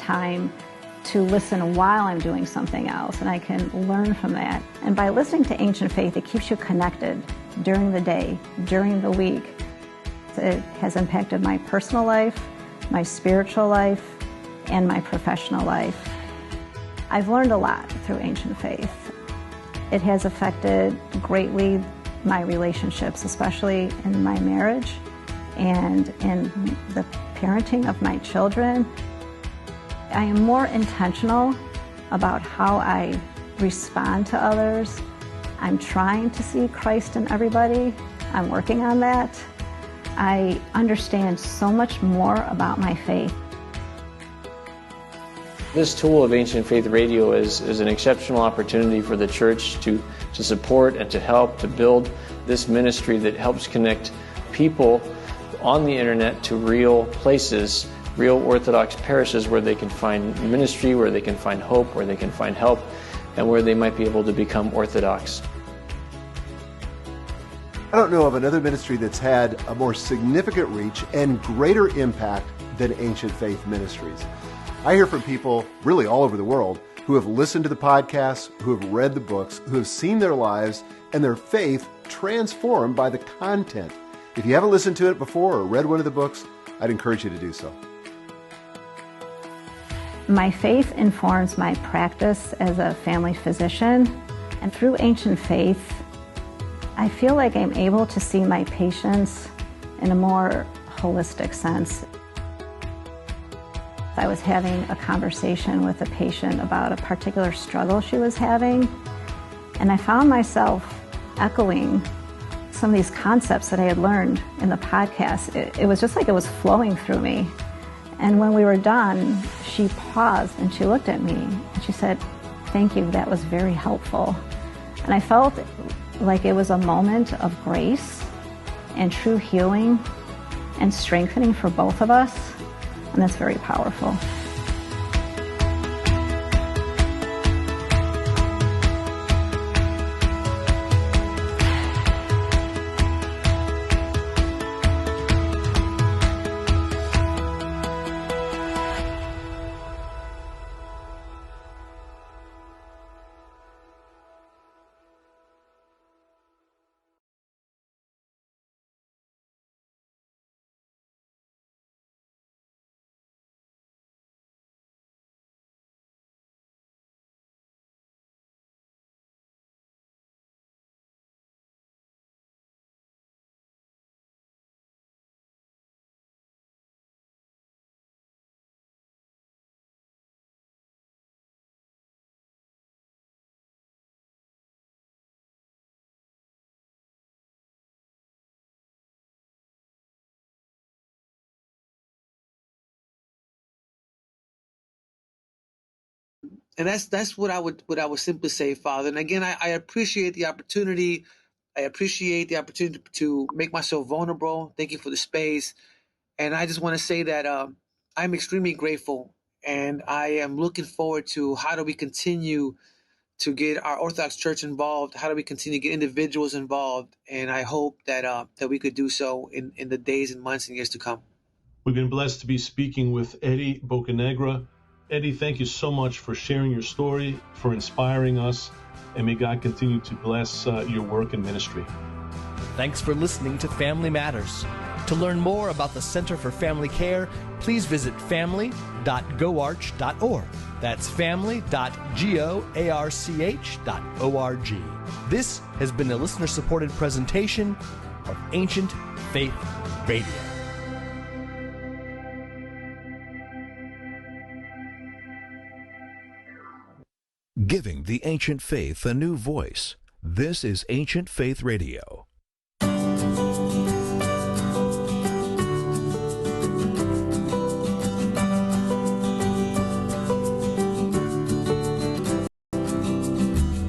time to listen while I'm doing something else, and I can learn from that. And by listening to Ancient Faith, it keeps you connected during the day, during the week. It has impacted my personal life, my spiritual life, and my professional life. I've learned a lot through Ancient Faith. It has affected greatly my relationships, especially in my marriage and in the parenting of my children. I am more intentional about how I respond to others. I'm trying to see Christ in everybody. I'm working on that. I understand so much more about my faith. This tool of Ancient Faith Radio is an exceptional opportunity for the church to support and to help to build this ministry that helps connect people on the internet to real places, real Orthodox parishes where they can find ministry, where they can find hope, where they can find help, and where they might be able to become Orthodox. I don't know of another ministry that's had a more significant reach and greater impact than Ancient Faith Ministries. I hear from people really all over the world who have listened to the podcasts, who have read the books, who have seen their lives and their faith transformed by the content. If you haven't listened to it before or read one of the books, I'd encourage you to do so. My faith informs my practice as a family physician, and through Ancient Faith, I feel like I'm able to see my patients in a more holistic sense. I was having a conversation with a patient about a particular struggle she was having, and I found myself echoing some of these concepts that I had learned in the podcast. It was just like it was flowing through me. And when we were done, she paused and she looked at me and she said, "Thank you, that was very helpful." And I felt like it was a moment of grace and true healing and strengthening for both of us. And that's very powerful. And that's what I would simply say, Father. And again, I appreciate the opportunity. I appreciate the opportunity to make myself vulnerable. Thank you for the space. And I just want to say that I'm extremely grateful, and I am looking forward to how do we continue to get our Orthodox Church involved. How do we continue to get individuals involved? And I hope that that we could do so in the days and months and years to come. We've been blessed to be speaking with Eddie Bocanegra. Eddie, thank you so much for sharing your story, for inspiring us, and may God continue to bless your work and ministry. Thanks for listening to Family Matters. To learn more about the Center for Family Care, please visit family.goarch.org. That's family.goarch.org. This has been a listener-supported presentation of Ancient Faith Radio. Giving the ancient faith a new voice. This is Ancient Faith Radio.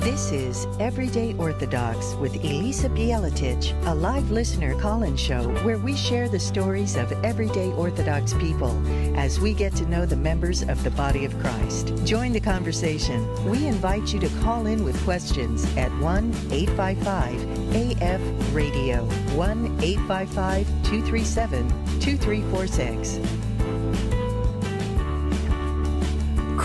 This is Everyday Orthodox with Elissa Bjeletich, a live listener call-in show where we share the stories of everyday Orthodox people as we get to know the members of the body of Christ. Join the conversation. We invite you to call in with questions at 1-855-AF-RADIO, 1-855-237-2346.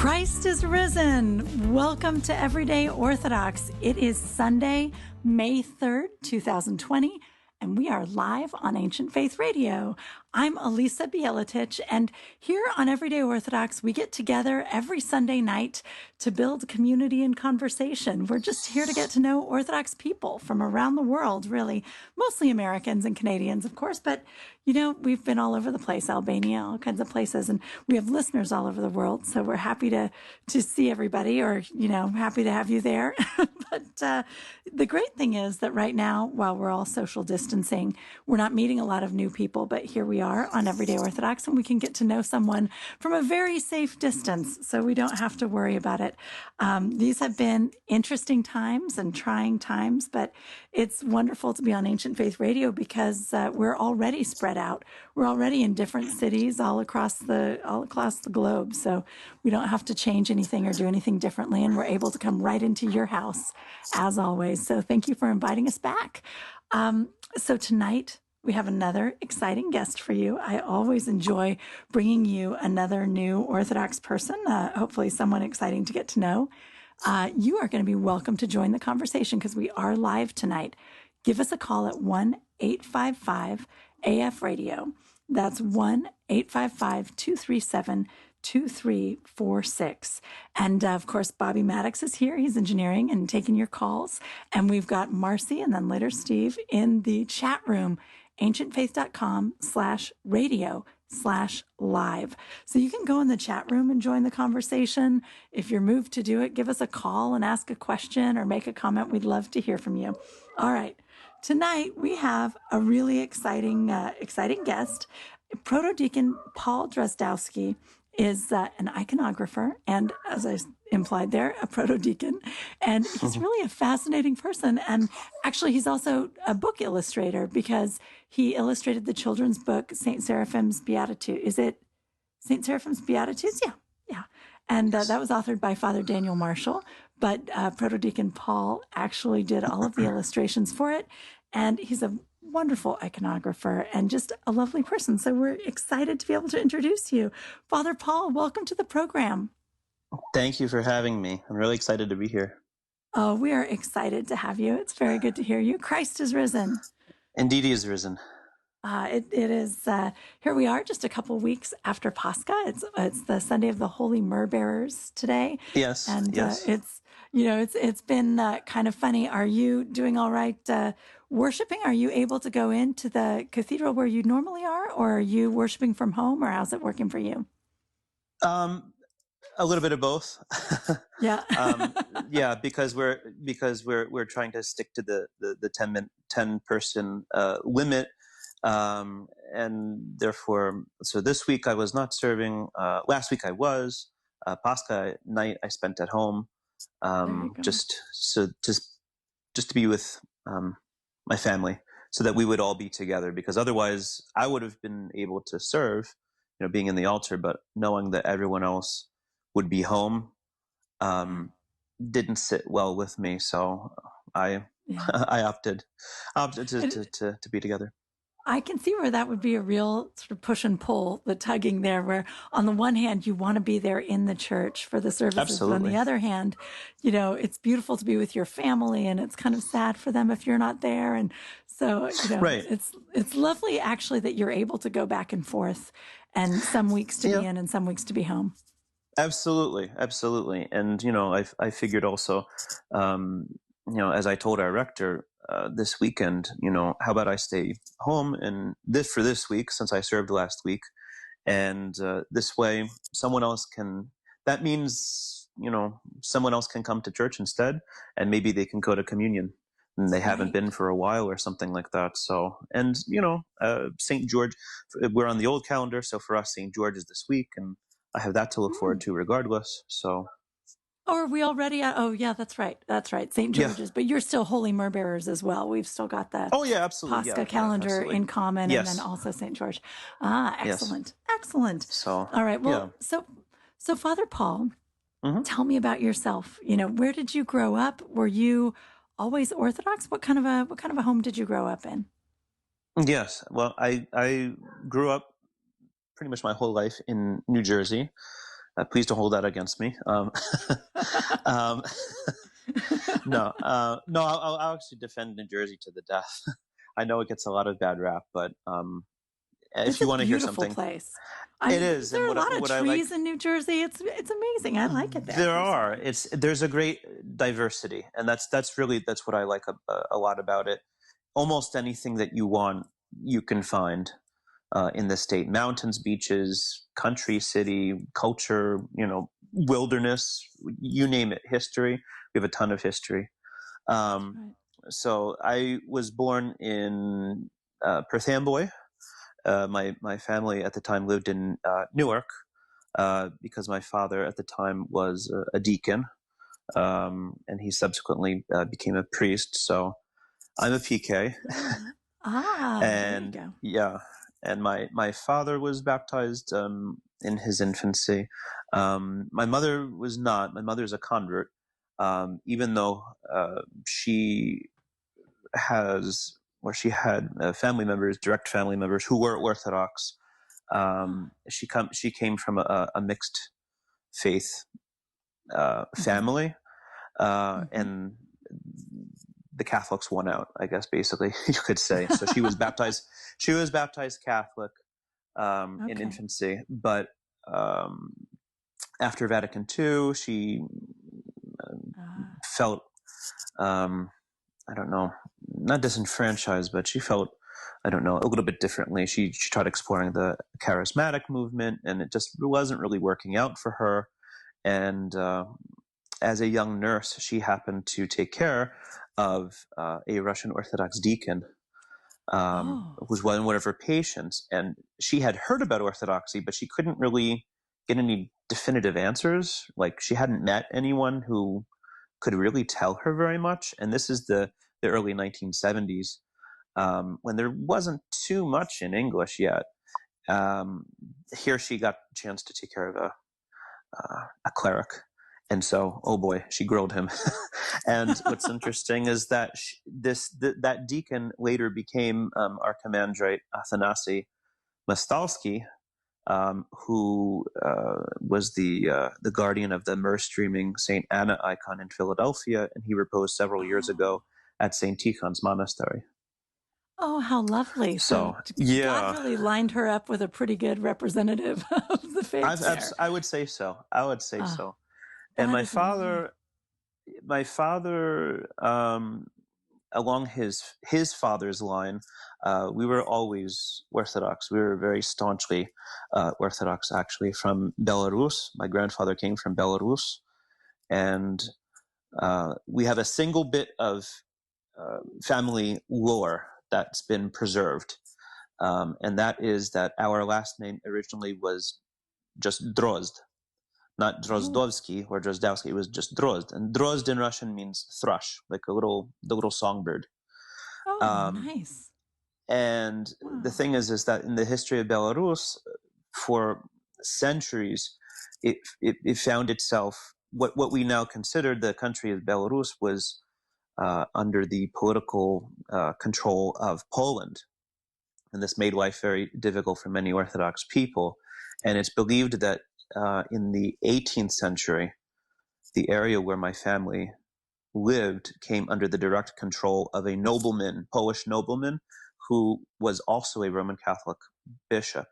Christ is risen. Welcome to Everyday Orthodox. It is Sunday, May 3rd, 2020, and we are live on Ancient Faith Radio. I'm Elissa Bjeletich, and here on Everyday Orthodox, we get together every Sunday night to build community and conversation. We're just here to get to know Orthodox people from around the world, really, mostly Americans and Canadians, of course, but you know, we've been all over the place, Albania, all kinds of places, and we have listeners all over the world. So we're happy to see everybody, or, you know, happy to have you there. But the great thing is that right now, while we're all social distancing, we're not meeting a lot of new people, but here we are on Everyday Orthodox, and we can get to know someone from a very safe distance, so we don't have to worry about it. These have been interesting times and trying times, but it's wonderful to be on Ancient Faith Radio because we're already spread out. We're already in different cities all across the globe, so we don't have to change anything or do anything differently, and we're able to come right into your house as always. So thank you for inviting us back. So tonight we have another exciting guest for you. I always enjoy bringing you another new Orthodox person, hopefully someone exciting to get to know. You are going to be welcome to join the conversation because we are live tonight. Give us a call at 1-855-AF-RADIO. That's 1-855-237-2346. And of course, Bobby Maddox is here. He's engineering and taking your calls. And we've got Marcy and then later Steve in the chat room, ancientfaith.com/radio/live. So you can go in the chat room and join the conversation. If you're moved to do it, give us a call and ask a question or make a comment. We'd love to hear from you. All right. Tonight, we have a really exciting guest. Proto-Deacon Paul Drozdowski is an iconographer and, as I implied there, a proto-deacon. And he's really a fascinating person. And actually, he's also a book illustrator because he illustrated the children's book, St. Seraphim's Beatitudes. Is it St. Seraphim's Beatitudes? Yeah. And that was authored by Father Daniel Marshall. But Proto-Deacon Paul actually did all of the illustrations for it. And he's a wonderful iconographer and just a lovely person. So we're excited to be able to introduce you. Father Paul, welcome to the program. Thank you for having me. I'm really excited to be here. Oh, we are excited to have you. It's very good to hear you. Christ is risen. Indeed, he is risen. It is, here we are just a couple weeks after Pascha. It's the Sunday of the Holy Myrrh Bearers today. Yes. And yes. It's been kind of funny. Are you doing all right worshiping? Are you able to go into the cathedral where you normally are, or are you worshiping from home, or how's it working for you? A little bit of both. Yeah. Yeah, because we're trying to stick to the 10 person limit. And therefore, so this week I was not serving. Last week I was. Pascha night I spent at home, just to be with my family, so that we would all be together. Because otherwise, I would have been able to serve, being in the altar, but knowing that everyone else would be home didn't sit well with me. So I opted to be together. I can see where that would be a real sort of push and pull, the tugging there, where on the one hand, you want to be there in the church for the services. Absolutely. But on the other hand, it's beautiful to be with your family, and it's kind of sad for them if you're not there. And so, right. It's lovely actually that you're able to go back and forth, and some weeks to be in and some weeks to be home. Absolutely. Absolutely. And, I figured also, as I told our rector, this weekend, how about I stay home and for this week, since I served last week, and this way someone else can come to church instead, and maybe they can go to communion, and they haven't been for a while or something like that. So, and St. George, we're on the old calendar, so for us St. George is this week, and I have that to look forward to regardless. So. Oh, are we already at? Oh, yeah, that's right. St. George's. Yeah. But you're still Holy Myrrh Bearers as well. We've still got the Pascha calendar in common, and then also St. George. Excellent. Yes. Excellent. So, all right. Well, so Father Paul, tell me about yourself. Where did you grow up? Were you always Orthodox? What kind of a home did you grow up in? Yes. Well, I grew up pretty much my whole life in New Jersey. Please don't hold that against me. No, I'll actually defend New Jersey to the death. I know it gets a lot of bad rap, but if you want to hear something, it's a beautiful place. It is. There are and a lot of trees like, in New Jersey. It's amazing. I like it there. There are. There's a great diversity, and that's what I like a lot about it. Almost anything that you want, you can find in the state: mountains, beaches, country, city, culture, wilderness, you name it. History. We have a ton of history. Right. So I was born in Perth Amboy. My family at the time lived in Newark because my father at the time was a deacon, and he subsequently became a priest. So I'm a PK. And there you go. Yeah, and my father was baptized in his infancy. My mother was not. My mother's a convert, even though she had family members, direct family members who were Orthodox. She came from a mixed faith family, and the Catholics won out, I guess, basically you could say. So she was baptized. She was baptized Catholic in infancy, but after Vatican II, she felt I don't know, not disenfranchised, but she felt, I don't know, a little bit differently. She tried exploring the charismatic movement, and it just wasn't really working out for her. And as a young nurse, she happened to take care of a Russian Orthodox deacon who was one of her patients. And she had heard about Orthodoxy, but she couldn't really get any definitive answers. Like, she hadn't met anyone who could really tell her very much. And this is the early 1970s, when there wasn't too much in English yet. Here she got a chance to take care of a cleric. And so, oh boy, she grilled him. And what's interesting is that that deacon later became Archimandrite Athanasi Mastalski, who was the guardian of the Myrrh-streaming St. Anna icon in Philadelphia, and he reposed several years ago at St. Tikhon's Monastery. Oh, how lovely. So yeah. God really lined her up with a pretty good representative of the faith. I would say so. So. And my father, along his father's line, we were always Orthodox. We were very staunchly Orthodox, actually, from Belarus. My grandfather came from Belarus. And we have a single bit of family lore that's been preserved. And that is that our last name originally was just Drozd. Not Drozdowski or Drozdowski. It was just Drozd. And Drozd in Russian means thrush, like the little songbird. Oh, nice. And the thing is that in the history of Belarus, for centuries, it found itself, what we now consider the country of Belarus was under the political control of Poland. And this made life very difficult for many Orthodox people. And it's believed that in the 18th century, the area where my family lived came under the direct control of a nobleman, Polish nobleman, who was also a Roman Catholic bishop.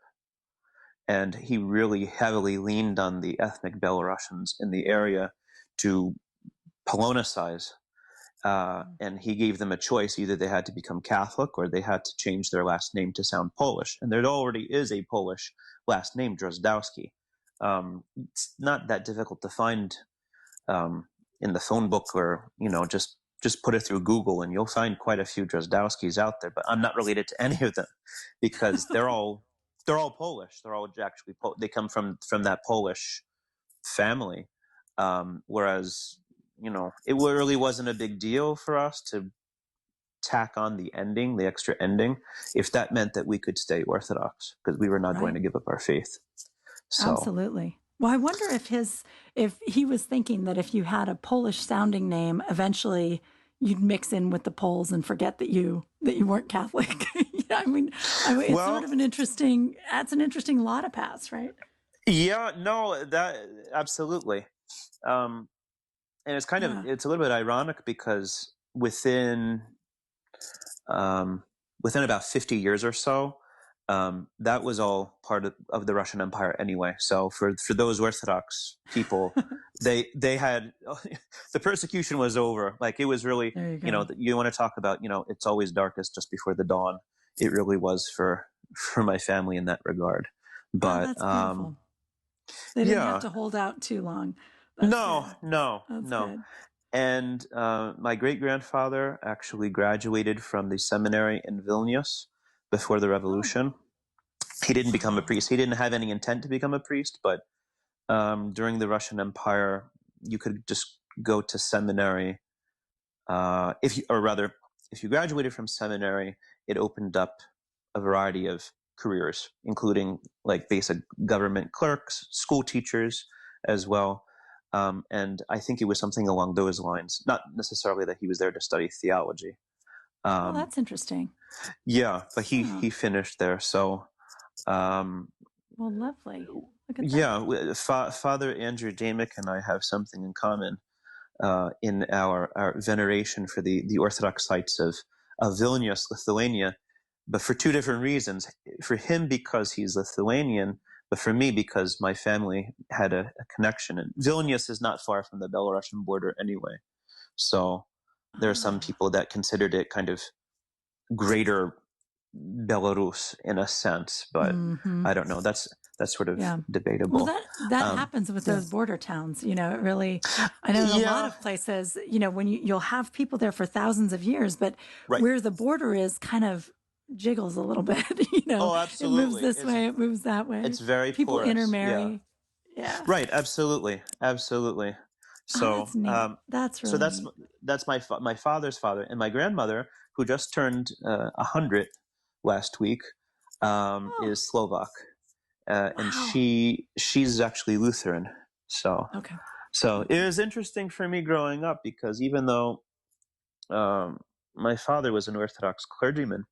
And he really heavily leaned on the ethnic Belarusians in the area to Polonicize. And he gave them a choice. Either they had to become Catholic or they had to change their last name to sound Polish. And there already is a Polish last name, Drozdowski. It's not that difficult to find in the phone book, or just put it through Google and you'll find quite a few Drozdowskis out there. But I'm not related to any of them because they're all Polish. They're all actually they come from that Polish family. Whereas it really wasn't a big deal for us to tack on the extra ending, if that meant that we could stay Orthodox, because we were not going to give up our faith. So. Absolutely. Well, I wonder if he was thinking that if you had a Polish sounding name, eventually you'd mix in with the Poles and forget that you weren't Catholic. I mean, it's sort of an interesting law to pass, right? Yeah, no, that absolutely. And it's kind of, it's a little bit ironic because within about 50 years or so, that was all part of the Russian Empire anyway. So for those Orthodox people, they had the persecution was over. Like it was really, you want to talk about, it's always darkest just before the dawn. It really was for my family in that regard. But that's beautiful. They didn't have to hold out too long. No. Good. And my great-grandfather actually graduated from the seminary in Vilnius before the revolution. He didn't become a priest. He didn't have any intent to become a priest, but during the Russian Empire, you could just go to seminary. If you graduated from seminary, it opened up a variety of careers, including like basic government clerks, school teachers as well. And I think it was something along those lines, not necessarily that he was there to study theology. That's interesting. Yeah, but he finished there. So, well, lovely. Look at that. Yeah, Father Andrew Damick and I have something in common in our veneration for the Orthodox sites of Vilnius, Lithuania, but for two different reasons. For him, because he's Lithuanian, but for me, because my family had a connection. And Vilnius is not far from the Belarusian border anyway. So there are some people that considered it kind of greater Belarus in a sense, but I don't know. That's sort of debatable. Well, that happens with those border towns. It really, I know in a lot of places, when you'll have people there for thousands of years, but where the border is kind of jiggles a little bit, Oh, absolutely. It moves this way, it moves that way. It's very people porous. Intermarry. Yeah. Right. Absolutely. So that's really so that's my father's father, and my grandmother, who just turned 100 last week, is Slovak, and she's actually Lutheran. So it was interesting for me growing up because even though my father was an Orthodox clergyman,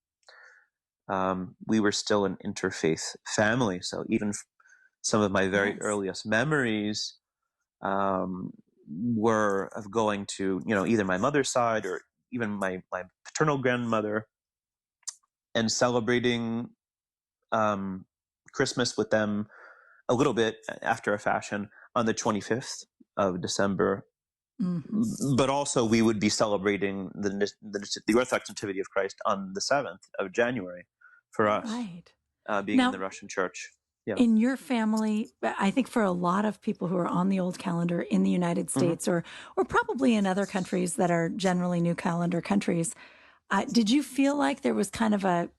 we were still an interfaith family. So even some of my very earliest memories were of going to, either my mother's side or even my paternal grandmother and celebrating Christmas with them a little bit after a fashion on the 25th of December. But also we would be celebrating the Orthodox Nativity of Christ on the 7th of January for us, being in the Russian Church. Yeah. In your family, I think for a lot of people who are on the old calendar in the United States or probably in other countries that are generally new calendar countries, did you feel like there was kind of a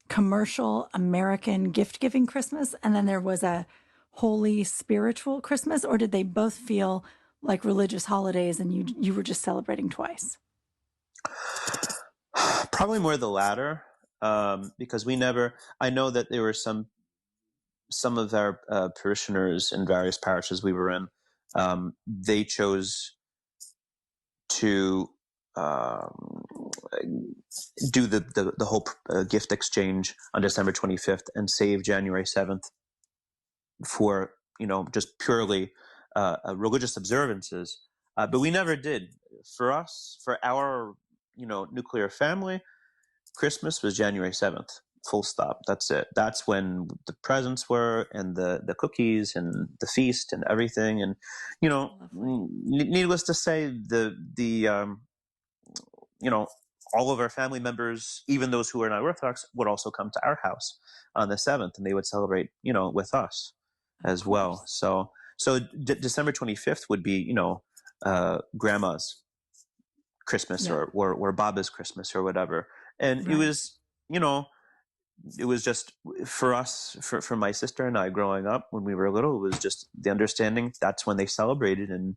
commercial American gift-giving Christmas and then there was a holy spiritual Christmas, or did they both feel like religious holidays and you were just celebrating twice? Probably more the latter, because I know that there were some of our parishioners in various parishes we were in, they chose to do the whole gift exchange on December 25th and save January 7th for, just purely religious observances. But we never did. For us, for our, nuclear family, Christmas was January 7th. Full stop. That's it. That's when the presents were and the cookies and the feast and everything. And, needless to say, all of our family members, even those who are not Orthodox, would also come to our house on the 7th and they would celebrate, with us as well. So December 25th would be, grandma's Christmas or Baba's Christmas or whatever. And it was, it was just for us, for my sister and I growing up when we were little, it was just the understanding that's when they celebrated. And,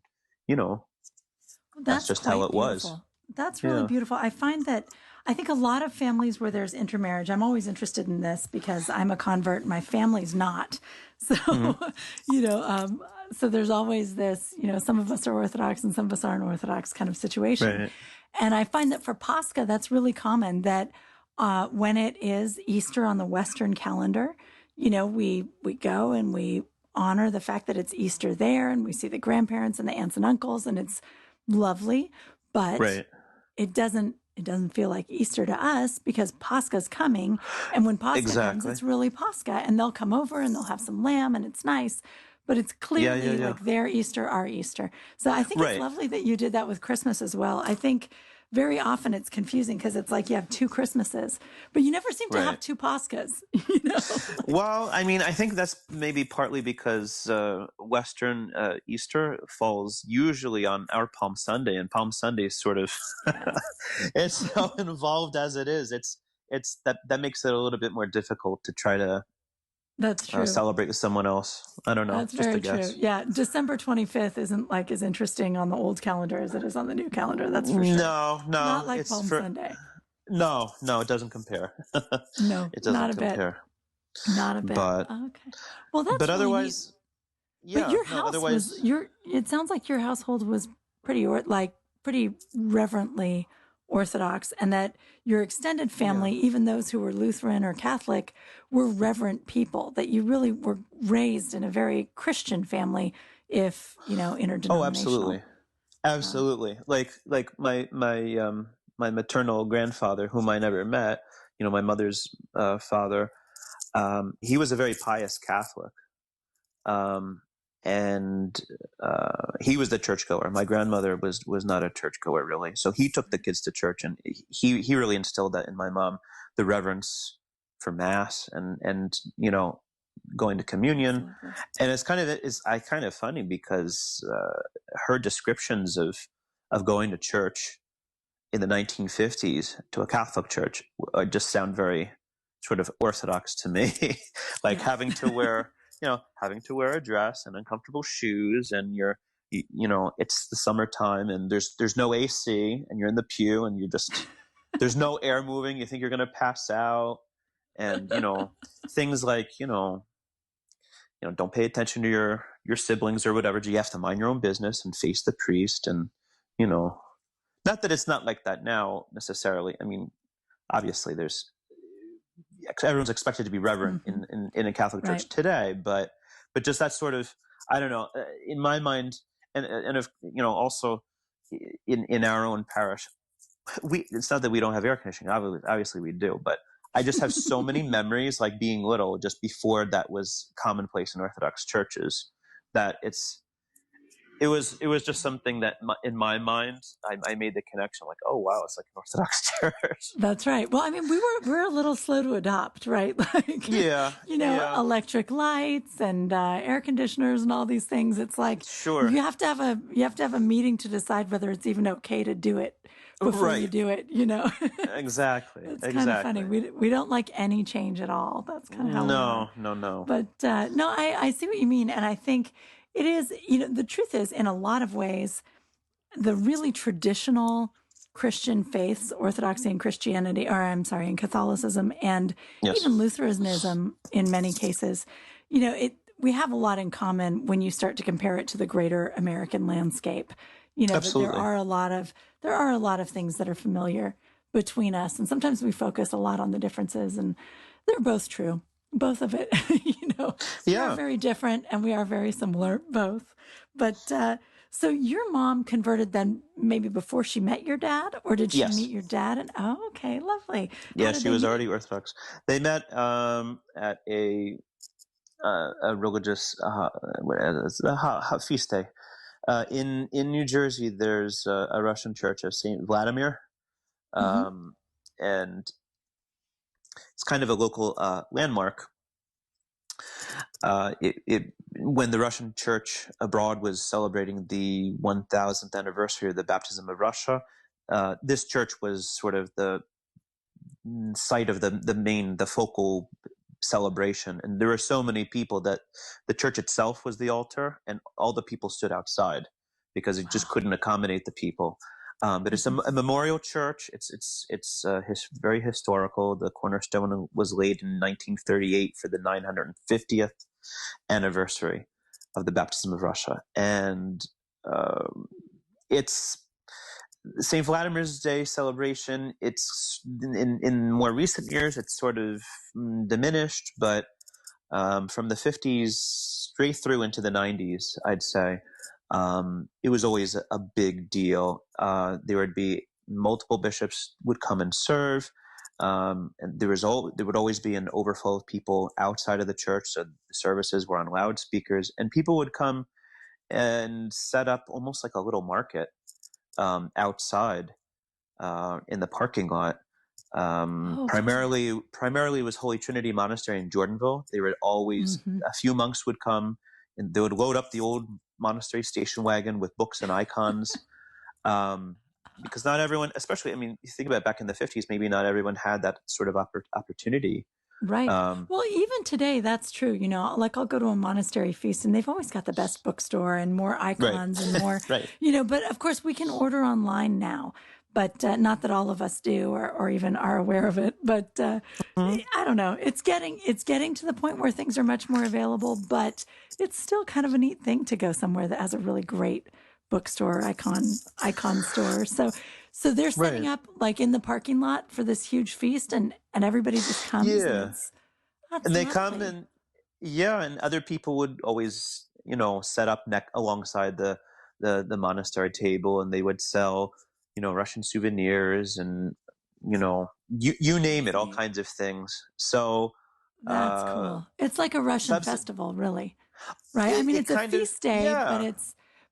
that's just how it was. That's really beautiful. I find that I think a lot of families where there's intermarriage, I'm always interested in this because I'm a convert, my family's not. So, so there's always this, some of us are Orthodox and some of us aren't Orthodox kind of situation. Right. And I find that for Pascha, that's really common that when it is Easter on the Western calendar, we go and we honor the fact that it's Easter there, and we see the grandparents and the aunts and uncles, and it's lovely, but Right. it doesn't feel like Easter to us because Pascha's coming. And when Pascha comes, it's really Pascha, and they'll come over and they'll have some lamb and it's nice, but it's clearly like their Easter, our Easter. So I think it's lovely that you did that with Christmas as well. I think very often it's confusing because it's like you have two Christmases, but you never seem to have two Paschas, Well, I mean, I think that's maybe partly because Western Easter falls usually on our Palm Sunday, and Palm Sunday is sort of it's so involved as it is. It's that makes it a little bit more difficult to try to That's true. Celebrate with someone else. I don't know. That's just very a guess. true. Yeah, December 25th isn't like as interesting on the old calendar as it is on the new calendar. That's for sure. No, not like Palm Sunday. No, it doesn't compare. No, it doesn't not a compare. Bit. Not a bit. But okay. Well, that's. But really otherwise, neat. But your house was It sounds like your household was pretty reverently Orthodox, and that your extended family, even those who were Lutheran or Catholic, were reverent people, that you really were raised in a very Christian family, if, interdenominational. Oh, absolutely. Like my maternal grandfather, whom I never met, my mother's father, he was a very pious Catholic. And he was the churchgoer. My grandmother was not a churchgoer, really. So he took the kids to church, and he really instilled that in my mom, the reverence for Mass and going to communion. And it's kind of funny because her descriptions of going to church in the 1950s to a Catholic church just sound very sort of Orthodox to me, like having to wear a dress and uncomfortable shoes, and it's the summertime and there's no AC, and you're in the pew and there's no air moving. You think you're going to pass out, and things like don't pay attention to your siblings or whatever. You have to mind your own business and face the priest, and not that it's not like that now necessarily. I mean, obviously everyone's expected to be reverent in a Catholic church today, but just that sort of, I don't know, in my mind, and if, also in our own parish, it's not that we don't have air conditioning. Obviously we do, but I just have so many memories, like being little, just before that was commonplace in Orthodox churches, that it was just something that in my mind, I made the connection, like, oh wow, it's like an Orthodox church. That's right. Well, I mean, we're a little slow to adopt, right? Like, electric lights and air conditioners and all these things. It's like, you have to have a meeting to decide whether it's even okay to do it before you do it. Exactly. It's kind of funny. We don't like any change at all. That's kind of how we are. No. But no, I see what you mean, and I think it is, the truth is, in a lot of ways, the really traditional Christian faiths, Orthodoxy and Christianity, and Catholicism, and even Lutheranism in many cases, we have a lot in common when you start to compare it to the greater American landscape. Absolutely. There are a lot of things that are familiar between us, and sometimes we focus a lot on the differences, and they're both true. Both of it, we are very different and we are very similar, both. But so your mom converted then maybe before she met your dad, or did she meet your dad? And okay, lovely. Yeah, she was already Orthodox. They met at a religious feast day in New Jersey. There's a Russian church of Saint Vladimir, and it's kind of a local landmark. When the Russian church abroad was celebrating the 1000th anniversary of the baptism of Russia, this church was sort of the site of the focal celebration. And there were so many people that the church itself was the altar, and all the people stood outside because it just couldn't accommodate the people. But it's a memorial church. It's very historical. The cornerstone was laid in 1938 for the 950th anniversary of the baptism of Russia, and it's Saint Vladimir's Day celebration. It's in more recent years, it's sort of diminished, but from the 50s straight through into the 90s, I'd say. It was always a big deal. There would be multiple bishops would come and serve. And there would always be an overflow of people outside of the church. So the services were on loudspeakers, and people would come and set up almost like a little market outside in the parking lot. Primarily it was Holy Trinity Monastery in Jordanville. They would always a few monks would come, and they would load up the old monastery station wagon with books and icons. Because not everyone, especially, I mean, you think about back in the 50s, maybe not everyone had that sort of opportunity. Right. Well, even today, that's true. You know, like I'll go to a monastery feast and they've always got the best bookstore and more icons and more, you know, but of course we can order online now, but not that all of us do or even are aware of it. But I don't know. It's getting to the point where things are much more available, but it's still kind of a neat thing to go somewhere that has a really great bookstore, icon store. So they're setting up like in the parking lot for this huge feast, and everybody just comes. Yeah, and they come and and other people would always, you know, set up alongside the monastery table, and they would sell, you know, Russian souvenirs and, you know, you name it, all kinds of things. So that's cool. It's like a Russian festival, really, right? I mean, it's a feast day,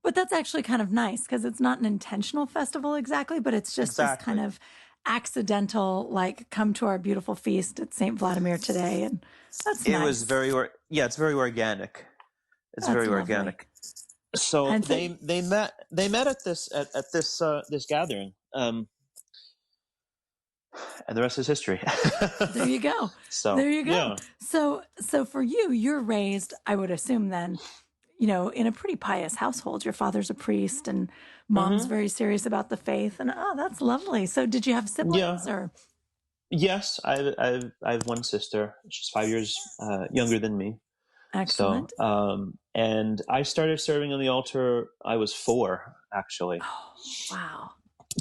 but that's actually kind of nice because it's not an intentional festival exactly, but it's just this kind of accidental, like, come to our beautiful feast at St. Vladimir today. And that's nice. It was it's very organic. It's very organic. So they met at this gathering. And the rest is history. There you go. There you go. Yeah. So for you, you're raised, I would assume then, you know, in a pretty pious household. Your father's a priest and mom's very serious about the faith. And that's lovely. So did you have siblings or? Yes, I have one sister. She's 5 years younger than me. Excellent. So, and I started serving on the altar. I was 4, actually. Oh, wow.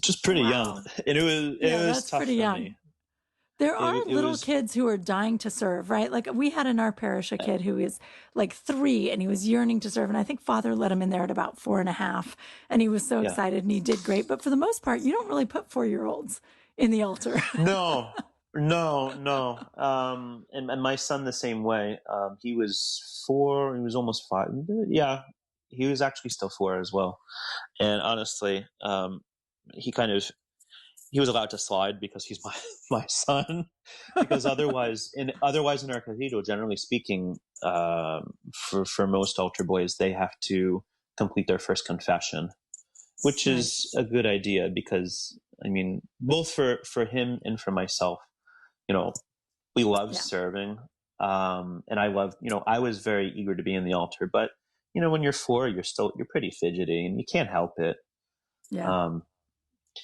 Just pretty young. And it was tough pretty for young. me. There are little kids who are dying to serve, right? Like we had in our parish a kid who is like 3 and he was yearning to serve. And I think Father let him in there at about 4.5 and he was so excited and he did great. But for the most part, you don't really put 4-year-olds in the altar. No. And my son the same way. He was 4, he was almost 5. Yeah, he was actually still 4 as well. And honestly, he was allowed to slide because he's my son. Because otherwise in our cathedral, generally speaking, for most altar boys, they have to complete their first confession, which is a good idea because, I mean, both for him and for myself, you know, we love serving. And I love, you know, I was very eager to be in the altar, but, you know, when you're 4, you're pretty fidgety and you can't help it. Yeah.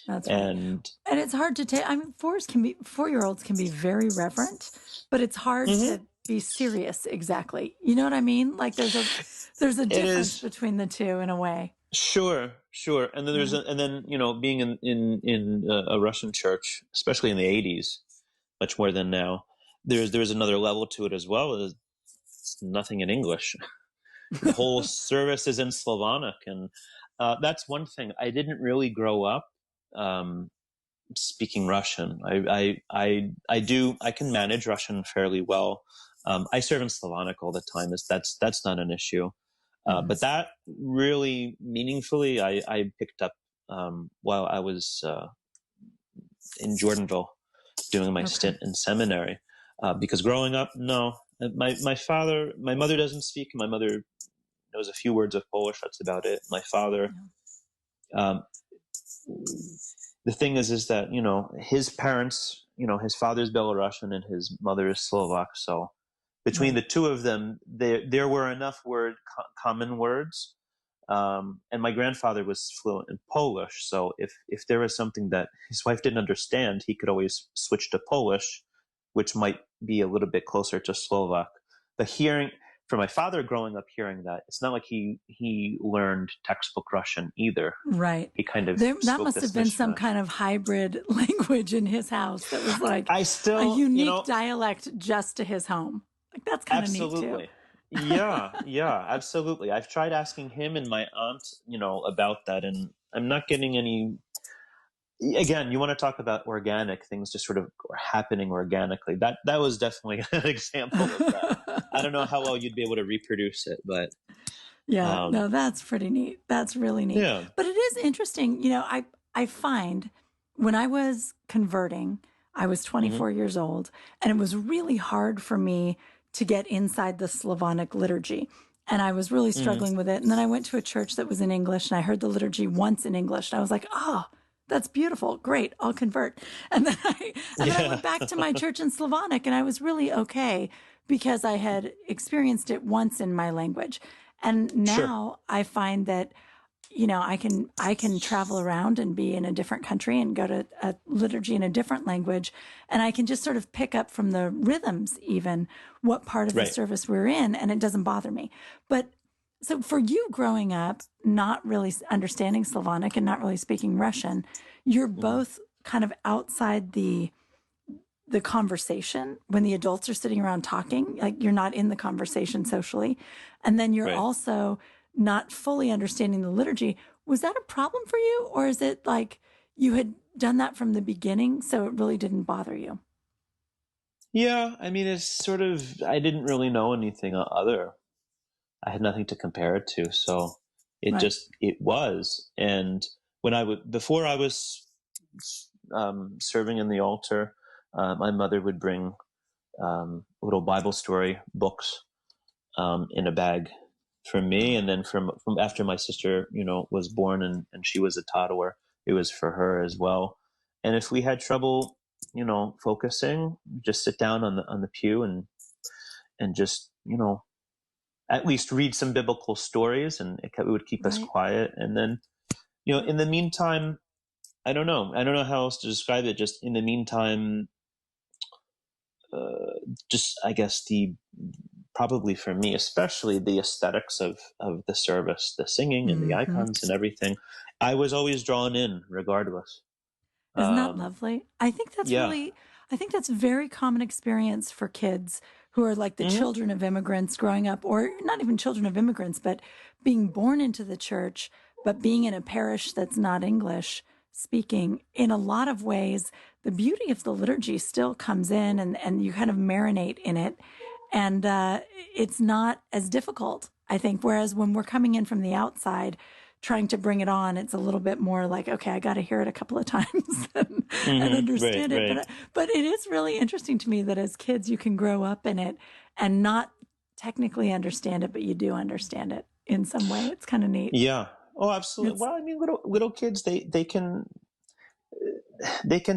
That's right. And it's hard to take. I mean, 4-year-olds can be very reverent, but it's hard to be serious. Exactly. You know what I mean? Like there's a difference between the two in a way. Sure. And then and then, you know, being in a Russian church, especially in the 80s, much more than now, there's another level to it as well. It's nothing in English. The whole service is in Slavonic, and that's one thing. I didn't really grow up speaking Russian. I can manage Russian fairly well. I serve in Slavonic all the time. That's not an issue. But that really meaningfully, I picked up while I was in Jordanville doing my stint in seminary. Because growing up, no, my mother doesn't speak. My mother knows a few words of Polish. That's about it. My father. The thing is that, you know, his parents, you know, his father's Belarusian and his mother is Slovak. So between the two of them, there were enough common words. And my grandfather was fluent in Polish. So if there was something that his wife didn't understand, he could always switch to Polish, which might be a little bit closer to Slovak. But for my father growing up hearing that, it's not like he learned textbook Russian either. Right. He kind of that must have been some kind of hybrid language in his house that was like a unique dialect just to his home. Like, that's kind of neat too. Yeah, absolutely. I've tried asking him and my aunt, about that, and I'm not getting any. Again, you want to talk about organic things, just sort of happening organically. That was definitely an example of that. I don't know how well you'd be able to reproduce it, but yeah, no, that's pretty neat. That's really neat. Yeah. But it is interesting. I find when I was converting, I was 24 years old, and it was really hard for me to get inside the Slavonic liturgy. And I was really struggling with it. And then I went to a church that was in English, and I heard the liturgy once in English. And I was like, oh, that's beautiful. Great. I'll convert. And then I went back to my church in Slavonic, and I was really okay because I had experienced it once in my language. And now I find that, I can travel around and be in a different country and go to a liturgy in a different language. And I can just sort of pick up from the rhythms, even what part of the service we're in, and it doesn't bother me. But so for you growing up, not really understanding Slavonic and not really speaking Russian, you're both kind of outside the conversation when the adults are sitting around talking, like you're not in the conversation socially. And then you're also not fully understanding the liturgy. Was that a problem for you? Or is it like you had done that from the beginning, so it really didn't bother you? Yeah, I mean, it's sort of, I didn't really know anything other. I had nothing to compare it to. So it was. And before I was serving in the altar, my mother would bring little Bible story books in a bag for me. And then from after my sister, was born and she was a toddler, it was for her as well. And if we had trouble, focusing, just sit down on the pew and just, at least read some biblical stories, and it would keep us quiet. And then, in the meantime, I don't know how else to describe it. Just in the meantime, just I guess probably for me, especially the aesthetics of the service, the singing and the icons and everything, I was always drawn in regardless. Isn't that lovely? I think that's I think that's a very common experience for kids who are like the children of immigrants growing up, or not even children of immigrants, but being born into the church, but being in a parish that's not English speaking. In a lot of ways, the beauty of the liturgy still comes in, and you kind of marinate in it. And it's not as difficult, I think. Whereas when we're coming in from the outside, trying to bring it on, it's a little bit more like, okay, I got to hear it a couple of times and understand it. Right. But it is really interesting to me that as kids, you can grow up in it and not technically understand it, but you do understand it in some way. It's kind of neat. Yeah. Oh, absolutely. Well, I mean, little kids, they can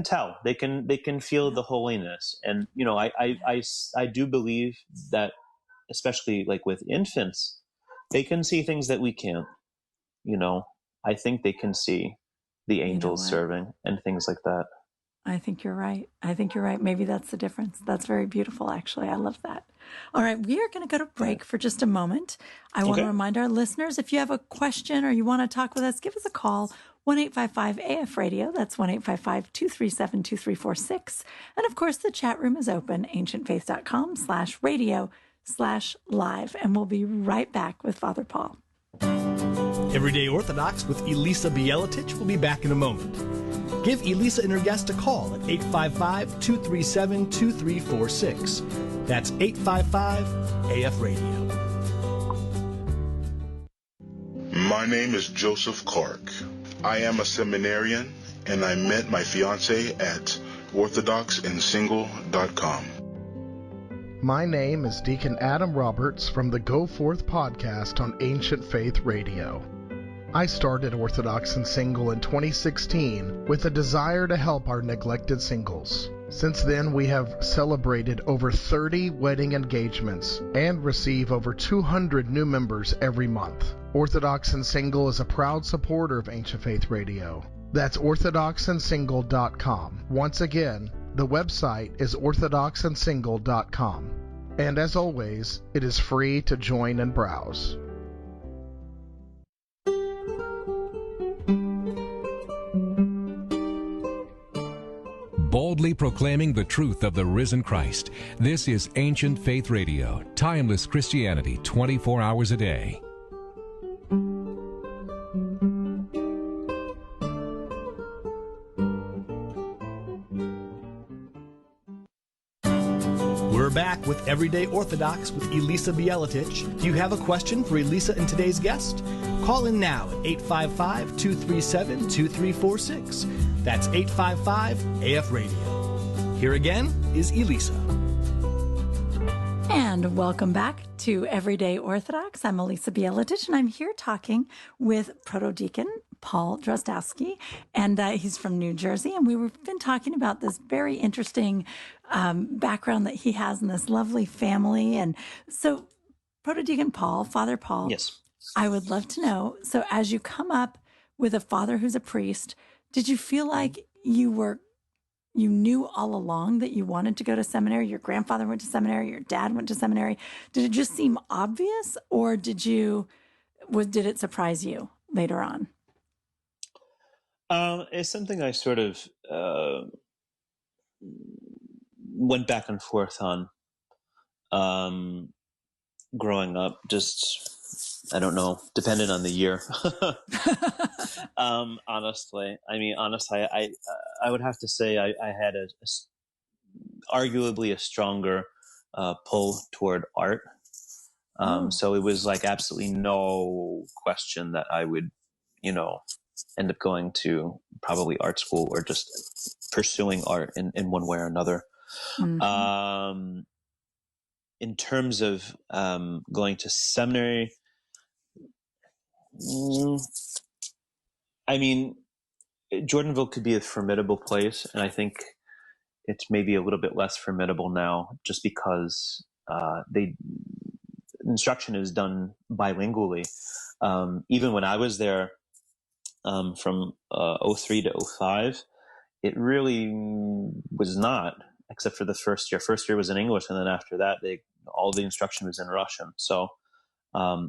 tell, they can feel the holiness. And, I do believe that, especially like with infants, they can see things that we can't. I think they can see the angels serving and things like that. I think you're right. Maybe that's the difference. That's very beautiful, actually. I love that. All right. We are going to go to break for just a moment. I want to remind our listeners, if you have a question or you want to talk with us, give us a call, 1-855-AF-RADIO. That's 1-855-237-2346. And of course, the chat room is open, ancientfaith.com/radio/live. And we'll be right back with Father Paul. Everyday Orthodox with Elissa Bjeletich will be back in a moment. Give Elissa and her guest a call at 855-237-2346. That's 855-AF-RADIO. My name is Joseph Clark. I am a seminarian, and I met my fiancée at orthodoxandsingle.com. My name is Deacon Adam Roberts from the Go Forth podcast on Ancient Faith Radio. I started Orthodox and Single in 2016 with a desire to help our neglected singles. Since then, we have celebrated over 30 wedding engagements and receive over 200 new members every month. Orthodox and Single is a proud supporter of Ancient Faith Radio. That's orthodoxandsingle.com. Once again, the website is orthodoxandsingle.com. And as always, it is free to join and browse. boldly proclaiming the truth of the risen Christ. This is Ancient Faith Radio, timeless Christianity 24 hours a day. We're back with Everyday Orthodox with Elissa Bjeletich. Do you have a question for Elissa and today's guest? Call in now at 855-237-2346. That's 855-AF-RADIO. Here again is Elissa. And welcome back to Everyday Orthodox. I'm Elissa Bjeletich, and I'm here talking with Proto-Deacon Paul Drozdowski, and he's from New Jersey. And we've been talking about this very interesting background that he has in this lovely family. And so, Proto-Deacon Paul, Father Paul, yes, I would love to know, so as you come up with a father who's a priest, did you feel like you knew all along that you wanted to go to seminary? Your grandfather went to seminary, your dad went to seminary. Did it just seem obvious, or did it surprise you later on? It's something I sort of went back and forth on growing up. Just, I don't know, dependent on the year. Honestly, I would have to say I had arguably a stronger pull toward art. So it was like absolutely no question that I would, end up going to probably art school or just pursuing art in one way or another. Mm-hmm. In terms of going to seminary, Jordanville could be a formidable place, and I think it's maybe a little bit less formidable now just because instruction is done bilingually. Even when I was there, from 03 to 05, it really was not, except for the first year. First year was in English, and then after that, all the instruction was in Russian. So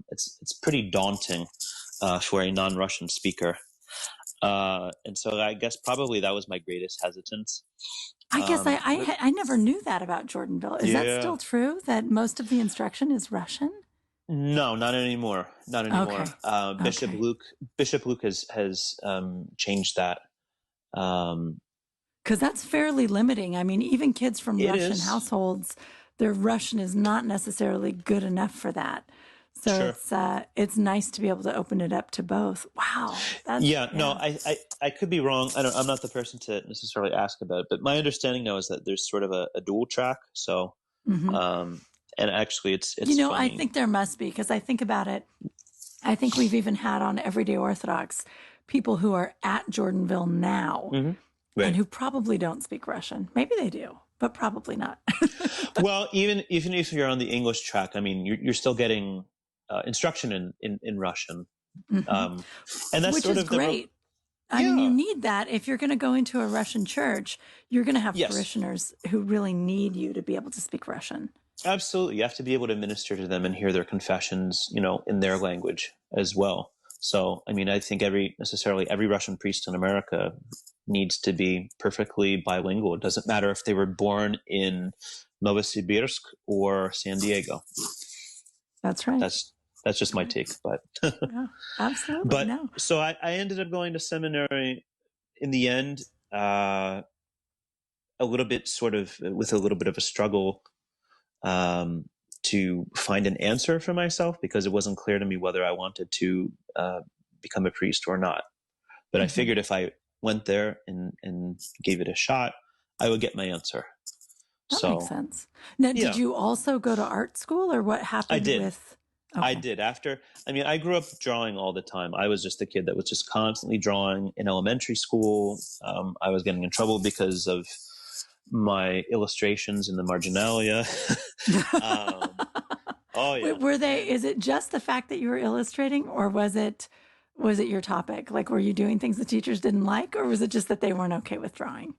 it's pretty daunting for a non-Russian speaker. And so I guess probably that was my greatest hesitance. I guess I never knew that about Jordanville. Is that still true, that most of the instruction is Russian? No, not anymore. Not anymore. Okay. Bishop Luke has changed that. Because that's fairly limiting. I mean, even kids from Russian households, their Russian is not necessarily good enough for that. So sure. It's nice to be able to open it up to both. Wow. No, I could be wrong. I'm not the person to necessarily ask about it, but my understanding now is that there's sort of a dual track. So, and actually it's funny. I think there must be, because I think about it. I think we've even had on Everyday Orthodox people who are at Jordanville now and who probably don't speak Russian. Maybe they do, but probably not. Well, even if you're on the English track, I mean, you're still getting instruction in Russian. And that's which sort is of great. I mean, you need that. If you're going to go into a Russian church, you're going to have parishioners who really need you to be able to speak Russian. Absolutely. You have to be able to minister to them and hear their confessions, in their language as well. So, I mean, I think every Russian priest in America needs to be perfectly bilingual. It doesn't matter if they were born in Novosibirsk or San Diego. That's right. That's just my take, but yeah, absolutely. But so I ended up going to seminary in the end, a little bit with a little bit of a struggle, to find an answer for myself, because it wasn't clear to me whether I wanted to become a priest or not. But I figured if I went there and gave it a shot, I would get my answer. That makes sense. Now, did you also go to art school, or what happened? I did. Okay. I did. I grew up drawing all the time. I was just a kid that was just constantly drawing in elementary school. I was getting in trouble because of my illustrations in the marginalia. Is it just the fact that you were illustrating, or was it your topic? Like, were you doing things the teachers didn't like, or was it just that they weren't okay with drawing?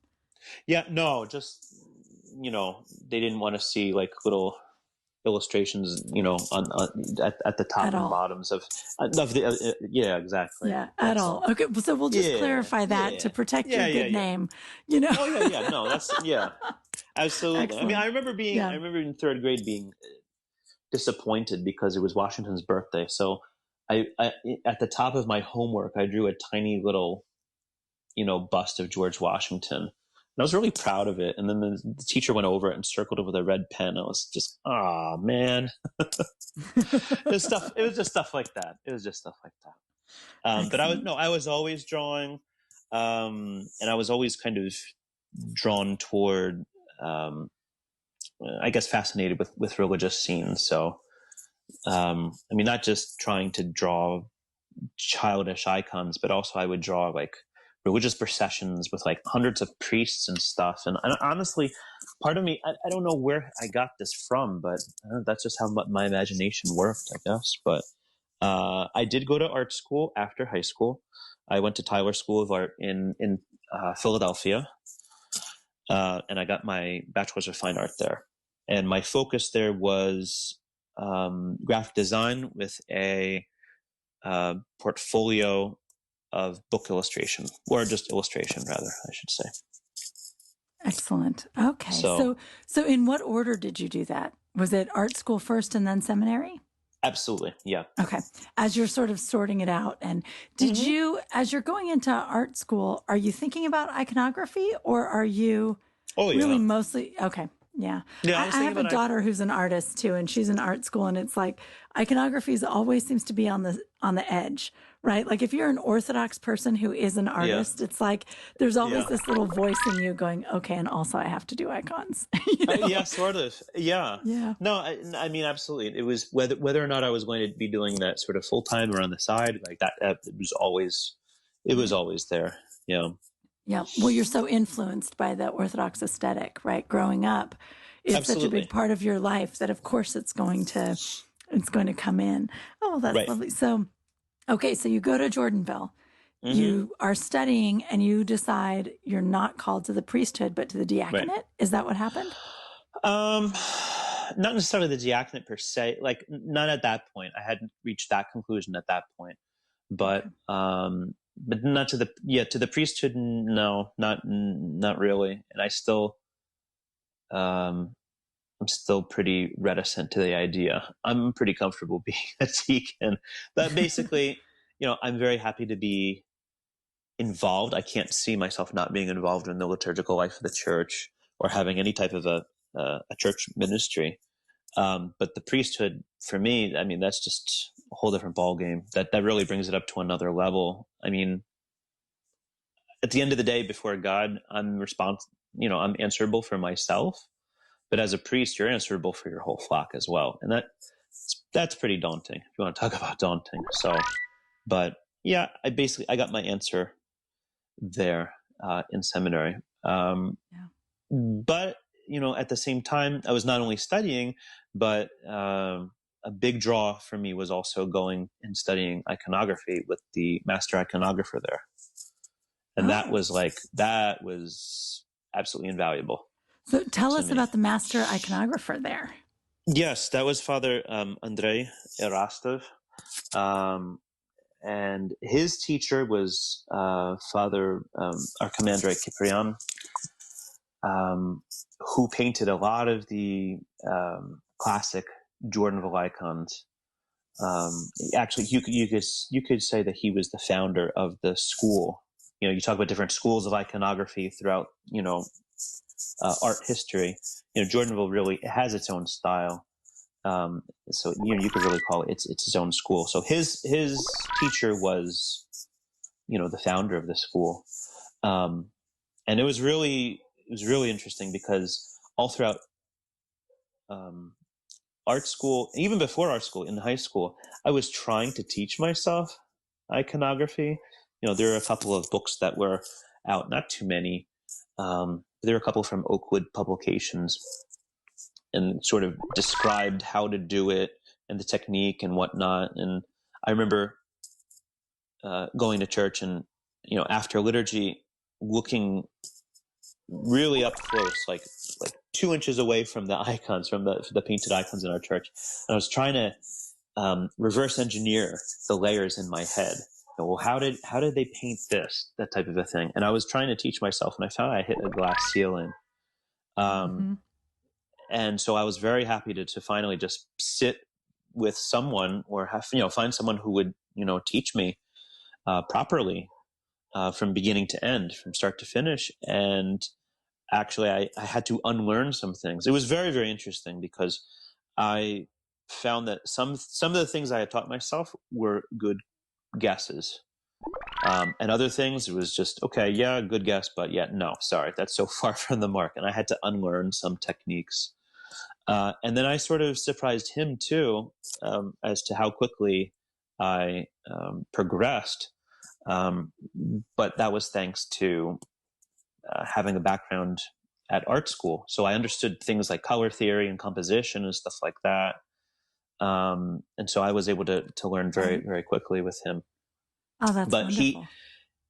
Yeah, no, just, they didn't want to see like little illustrations, at the top and bottoms of the yeah, exactly. Yeah, at all. Okay, so we'll just clarify that to protect your good name. Oh yeah, no, that's absolutely. Excellent. I mean, I remember in third grade being disappointed because it was Washington's birthday. So I at the top of my homework, I drew a tiny little, bust of George Washington. And I was really proud of it. And then the teacher went over it and circled it with a red pen. I was just, oh man. It was just stuff like that. But I was always drawing, and I was always kind of drawn toward, I guess, fascinated with religious scenes. So, not just trying to draw childish icons, but also I would draw like religious processions with like hundreds of priests and stuff. And honestly, part of me, I don't know where I got this from, but that's just how my imagination worked, I guess. But I did go to art school after high school. I went to Tyler School of Art in Philadelphia, and I got my Bachelor's of Fine Art there. And my focus there was graphic design with a portfolio of book illustration, or just illustration, rather, I should say. Excellent. Okay. So in what order did you do that? Was it art school first and then seminary? Absolutely. Yeah. Okay. As you're sort of sorting it out, and did you, as you're going into art school, are you thinking about iconography, or are you really mostly, okay. Yeah. I have a daughter who's an artist too, and she's in art school, and it's like iconography always seems to be on the edge, right? Like if you're an Orthodox person who is an artist, it's like there's always this little voice in you going, okay, and also I have to do icons. Yeah, sort of. Yeah. Yeah. No, I mean, absolutely. It was whether or not I was going to be doing that sort of full time or on the side, like that. It was always there. Yeah. Yeah. Well, you're so influenced by the Orthodox aesthetic, right? Growing up, it's such a big part of your life that, of course, it's going to come in. Oh, that's lovely. So, okay. So you go to Jordanville, you are studying, and you decide you're not called to the priesthood, but to the diaconate. Right. Is that what happened? Not necessarily the diaconate per se, like not at that point. I hadn't reached that conclusion at that point, but not to the priesthood. No, not really. And I still, I'm still pretty reticent to the idea. I'm pretty comfortable being a deacon, but basically, I'm very happy to be involved. I can't see myself not being involved in the liturgical life of the church or having any type of a church ministry. But the priesthood, for me, I mean, that's just a whole different ballgame. That really brings it up to another level. I mean, at the end of the day, before God, I'm I'm answerable for myself. But as a priest, you're answerable for your whole flock as well, and that's pretty daunting. If you want to talk about daunting, but yeah, I got my answer there in seminary. But at the same time, I was not only studying, but a big draw for me was also going and studying iconography with the master iconographer there. And that was absolutely invaluable. So tell us about the master iconographer there. Yes, that was Father Andrei Erastov. And his teacher was Father Archimandrite Cyprian, who painted a lot of the classic Jordanville icons. Actually, you could say that he was the founder of the school. You talk about different schools of iconography throughout art history. Jordanville really has its own style. So you could really call it its own school. So his teacher was the founder of the school, and it was really interesting because all throughout art school, even before art school, in high school, I was trying to teach myself iconography. There are a couple of books that were out, not too many. There are a couple from Oakwood Publications, and sort of described how to do it and the technique and whatnot. And I remember going to church and after liturgy, looking really up close, like 2 inches away from the icons, from the painted icons in our church. And I was trying to reverse engineer the layers in my head. Well, how did they paint this? That type of a thing. And I was trying to teach myself, and I found I hit a glass ceiling. And so I was very happy to finally just sit with someone, or find someone who would, teach me properly from beginning to end, from start to finish. And actually, I had to unlearn some things. It was very, very interesting, because I found that some of the things I had taught myself were good guesses. And other things, it was just, okay, yeah, good guess, but yeah, no, sorry, that's so far from the mark. And I had to unlearn some techniques. And then I sort of surprised him too, as to how quickly I progressed. But that was thanks to having a background at art school. So I understood things like color theory and composition and stuff like that. And so I was able to learn very, very quickly with him. Oh, that's wonderful.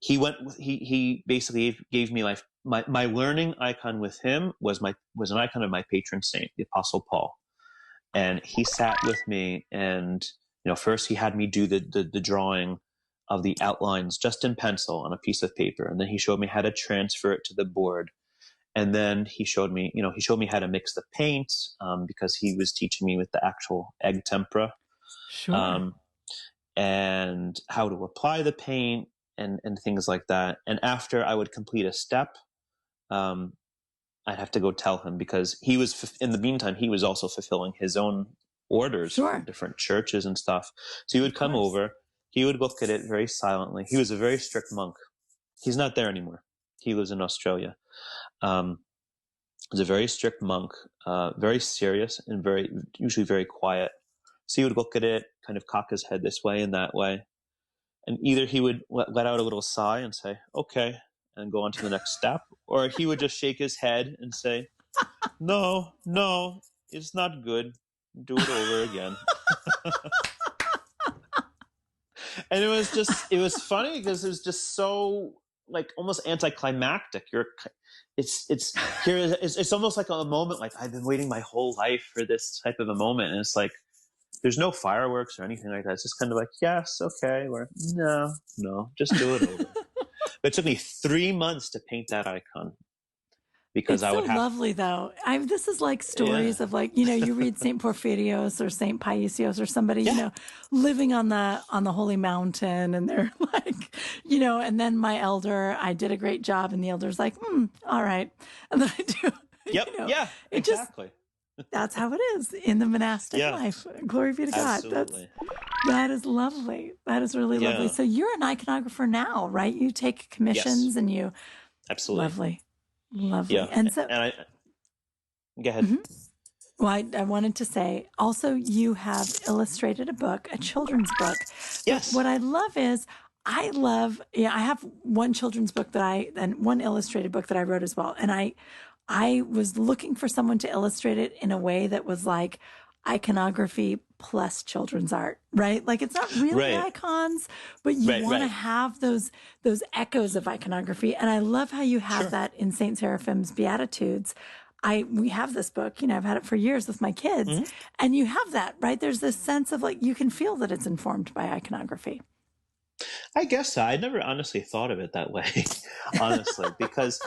He basically gave me my learning icon with him was an icon of my patron saint, the Apostle Paul. And he sat with me, and first he had me do the drawing of the outlines just in pencil on a piece of paper, and then he showed me how to transfer it to the board. And then he showed me how to mix the paints, because he was teaching me with the actual egg tempera. Sure. And how to apply the paint and things like that. And after I would complete a step, I'd have to go tell him, because he was, in the meantime, he was also fulfilling his own orders for different churches and stuff. So he would come over, he would look at it very silently. He was a very strict monk. He's not there anymore. He lives in Australia. He's a very strict monk, very serious and usually very quiet. So he would look at it, kind of cock his head this way and that way. And either he would let out a little sigh and say, okay, and go on to the next step. Or he would just shake his head and say, no, it's not good. Do it over again. And it was funny, because it was just so almost anticlimactic. It's almost like a moment, like I've been waiting my whole life for this type of a moment. And it's like, there's no fireworks or anything like that. It's just kind of like, yes, okay, or no, just do it over. But it took me 3 months to paint that icon, because it's so lovely though. This is like stories of you read St. Porphyrios or St. Paisios or somebody, living on the holy mountain, and they're like, and then my elder, I did a great job, and the elder's like, all right. And then I do, yeah, exactly. That's how it is in the monastic life. Glory be to God. Absolutely. That is lovely. That is really lovely. So you're an iconographer now, right? You take commissions and you. Absolutely. Lovely. Yeah. And so. Go ahead. Mm-hmm. Well, I wanted to say also you have illustrated a book, a children's book. Yes. But what I love is I have one children's book and one illustrated book that I wrote as well. And I was looking for someone to illustrate it in a way that was like iconography plus children's art, right? Like it's not really icons, but you want to have those echoes of iconography. And I love how you have that in St. Seraphim's Beatitudes. We have this book, I've had it for years with my kids, and you have that, right? There's this sense of you can feel that it's informed by iconography. I guess so. I never honestly thought of it that way, honestly, because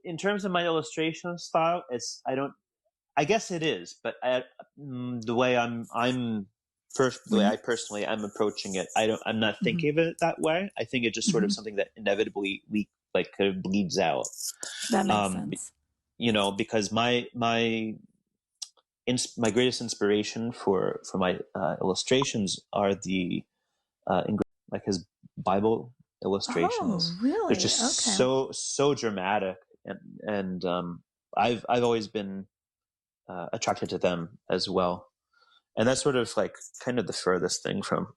in terms of my illustration style, I guess it is, but the way I personally am approaching it, I'm not thinking of it that way. I think it's just sort of something that inevitably kind of bleeds out. That makes sense. Because my greatest inspiration for my illustrations are the his Bible illustrations. Oh, really? They're just so dramatic, and I've always been attracted to them as well. And that's sort of kind of the furthest thing from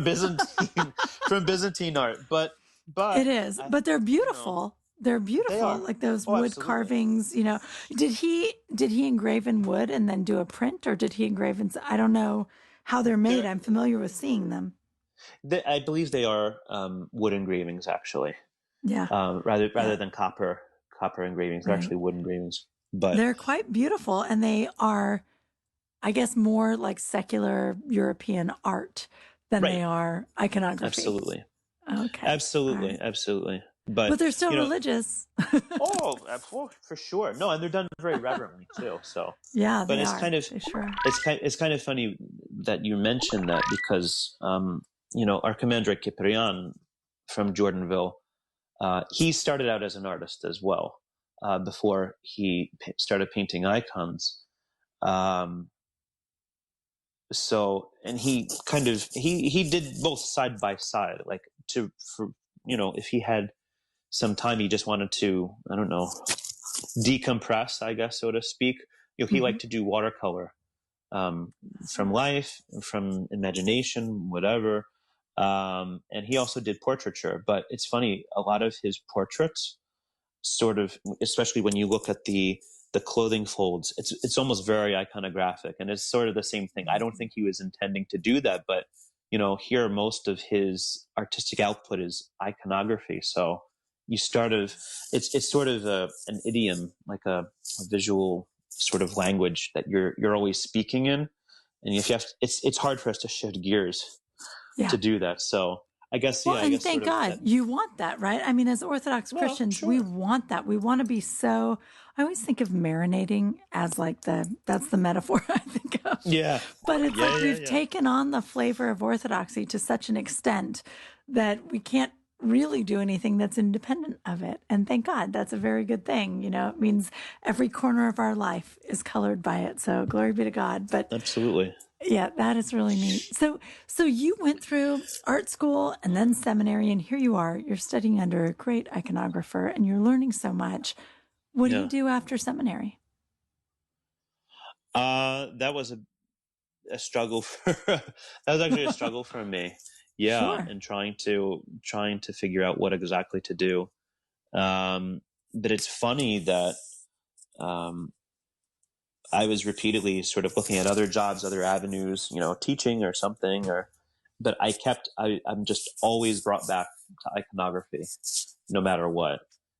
Byzantine art, but it is. But they're beautiful. They're beautiful, like those wood absolutely. carvings. Did he engrave in wood and then do a print, or did he engrave in? I don't know how they're made. I'm familiar with seeing them. I believe they are wood engravings, actually. Yeah. Rather than copper copper engravings. They're actually wood engravings, but they're quite beautiful, and they are, I guess, more like secular European art than they are iconography. Absolutely. Okay. Absolutely. Right. Absolutely. But they're still religious. For sure. No, and they're done very reverently too. So yeah, but they it's are. kind of it's kind of funny that you mentioned that, because our commander Kiprian from Jordanville, he started out as an artist as well before he started painting icons. So, and he kind of he did both side by side, like if he had some time, he just wanted to, I don't know, decompress, I guess, so to speak. He liked to do watercolor from life, from imagination, whatever. And he also did portraiture. But it's funny, a lot of his portraits, sort of, especially when you look at the clothing folds, it's almost very iconographic, and it's sort of the same thing. I don't think he was intending to do that, but here most of his artistic output is iconography. So it's sort of an idiom, like a visual sort of language that you're always speaking in, and if you have it's hard for us to shift gears to do that. So I guess, and thank God you want that, right? I mean, as Orthodox Christians, we want that. We want to be so, I always think of marinating as like that's the metaphor I think of. Yeah. But it's we've taken on the flavor of Orthodoxy to such an extent that we can't really do anything that's independent of it. And thank God, that's a very good thing. It means every corner of our life is colored by it. So glory be to God. But absolutely. Yeah, that is really neat. So you went through art school and then seminary, and here you are. You're studying under a great iconographer, and you're learning so much. What do you do after seminary? That was a struggle that was actually a struggle for me. Yeah, and trying to figure out what exactly to do. But it's funny that I was repeatedly sort of looking at other jobs, other avenues, teaching or something, but I'm just always brought back to iconography, no matter what.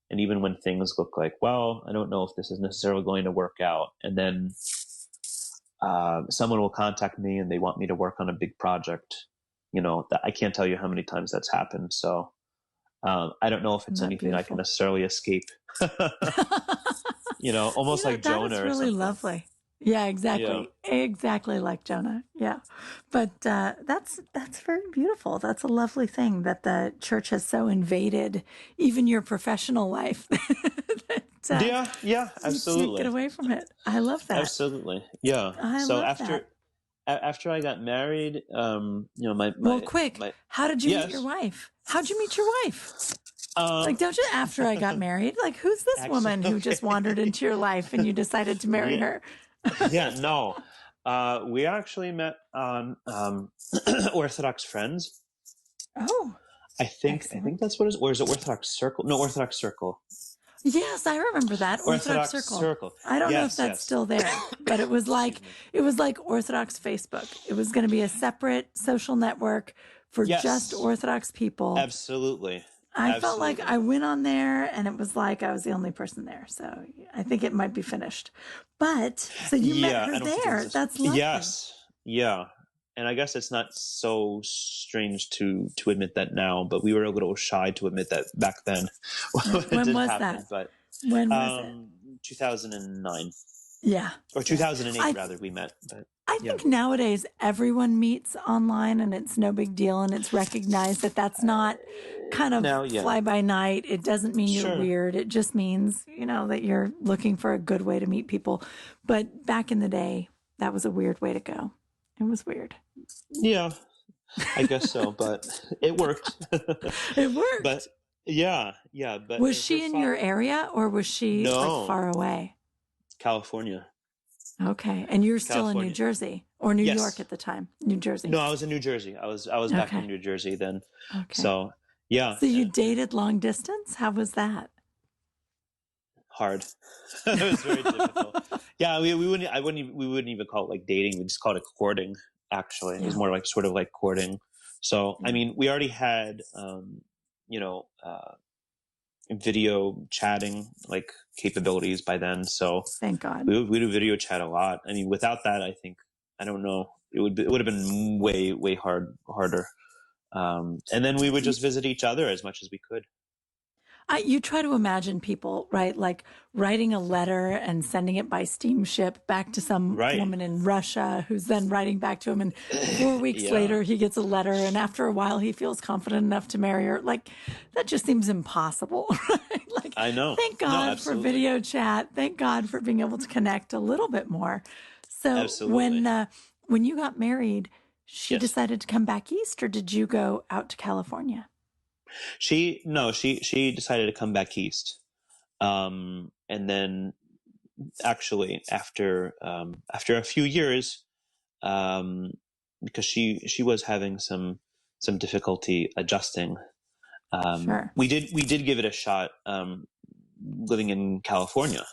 And even when things look like, well, I don't know if this is necessarily going to work out. And then someone will contact me and they want me to work on a big project, that I can't tell you how many times that's happened. So I don't know if it's anything I can necessarily escape. Almost like Jonah or really something. Lovely. Yeah, exactly. Yeah. Exactly like Jonah. Yeah. But that's very beautiful. That's a lovely thing that the church has so invaded even your professional life. Yeah, absolutely. You can't get away from it. I love that. Absolutely. Yeah. After I got married, how did you meet your wife? How'd you meet your wife? Don't you, after I got married, who's this woman who just wandered into your life and you decided to marry her? We actually met on Orthodox Friends. Oh, I think that's what it is. Or is it Orthodox Circle? No, Orthodox Circle. Yes, I remember that. Orthodox Circle. I don't know if that's still there, but it was like Orthodox Facebook. It was going to be a separate social network for just Orthodox people. Absolutely. I felt like I went on there and it was like I was the only person there. So I think it might be finished. But so you met her there. That's lovely. Yes. Yeah. And I guess it's not so strange to admit that now, but we were a little shy to admit that back then. When was that? But when was it? 2009. Yeah. Or 2008, rather, we met. But I think nowadays everyone meets online and it's no big deal, and it's recognized that that's not kind of fly by night. It doesn't mean you're weird. It just means, that you're looking for a good way to meet people. But back in the day, that was a weird way to go. It was weird. Yeah, I guess so, but it worked. It worked. But but was she in your area or was she far away? California. Okay, and you're still in New Jersey or New York at the time? New Jersey. No, I was in New Jersey. I was back in New Jersey then. Okay. So yeah. So you dated long distance? How was that? Hard. It was very difficult. Yeah, we wouldn't even call it like dating. We just called it courting. Actually, it was more like sort of like courting. So I mean, we already had video chatting like capabilities by then. So thank God. We do video chat a lot. I mean, without that, I don't know, it would have been way harder. And then we would just visit each other as much as we could. You try to imagine people, right? Like writing a letter and sending it by steamship back to some woman in Russia who's then writing back to him. And 4 weeks later, he gets a letter. And after a while, he feels confident enough to marry her. Like, that just seems impossible, right? Like, I know. Thank God for video chat. Thank God for being able to connect a little bit more. So when you got married, she decided to come back east, or did you go out to California? She decided to come back east. And then actually after a few years, because she was having some difficulty adjusting. We did give it a shot, living in California.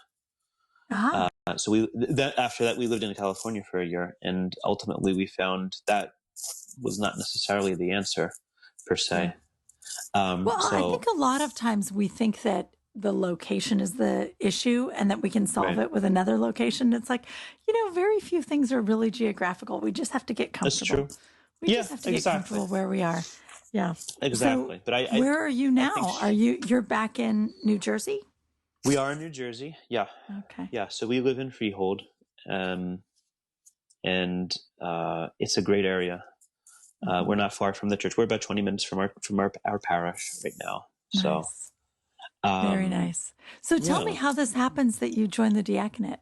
So after that, we lived in California for a year, and ultimately we found that was not necessarily the answer per se. I think a lot of times we think that the location is the issue and that we can solve it with another location. It's like, very few things are really geographical. We just have to get comfortable. That's true. We just have to get comfortable where we are. Yeah. Exactly. So but where are you now? You're back in New Jersey? We are in New Jersey. Yeah. Okay. Yeah. So we live in Freehold, and it's a great area. We're not far from the church. We're about 20 minutes from our parish right now. Nice. So very nice. So tell me how this happens that you joined the diaconate.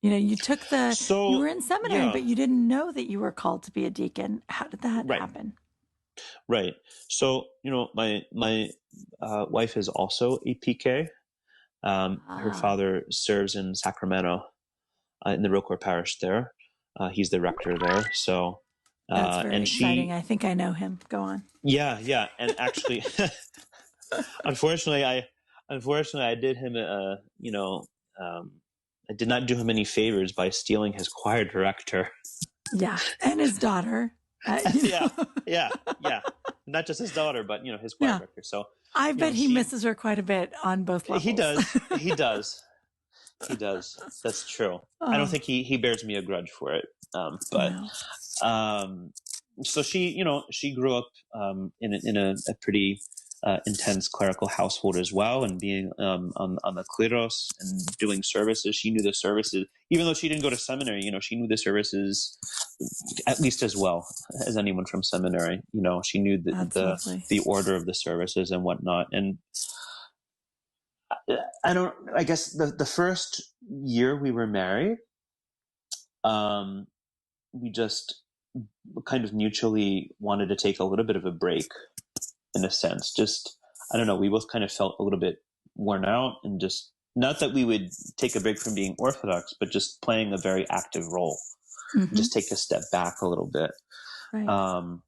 You took you were in seminary, but you didn't know that you were called to be a deacon. How did that happen? Right. So, my wife is also a PK. Her father serves in Sacramento, in the Real Parish there. He's the rector there. So, that's very exciting. I think I know him. Go on. Yeah. And actually, unfortunately, I did him, I did not do him any favors by stealing his choir director. Yeah. And his daughter. Yeah. Not just his daughter, but, his choir director. So I bet he misses her quite a bit on both levels. He does. That's true. I don't think he bears me a grudge for it. So she grew up in a pretty intense clerical household as well, and being on the kleros and doing services. She knew the services, even though she didn't go to seminary. She knew the services at least as well as anyone from seminary. She knew the order of the services and whatnot. And I guess the first year we were married, we just kind of mutually wanted to take a little bit of a break, in a sense. Just, I don't know, we both kind of felt a little bit worn out, and just, not that we would take a break from being Orthodox, but just playing a very active role. Just take a step back a little bit. Right.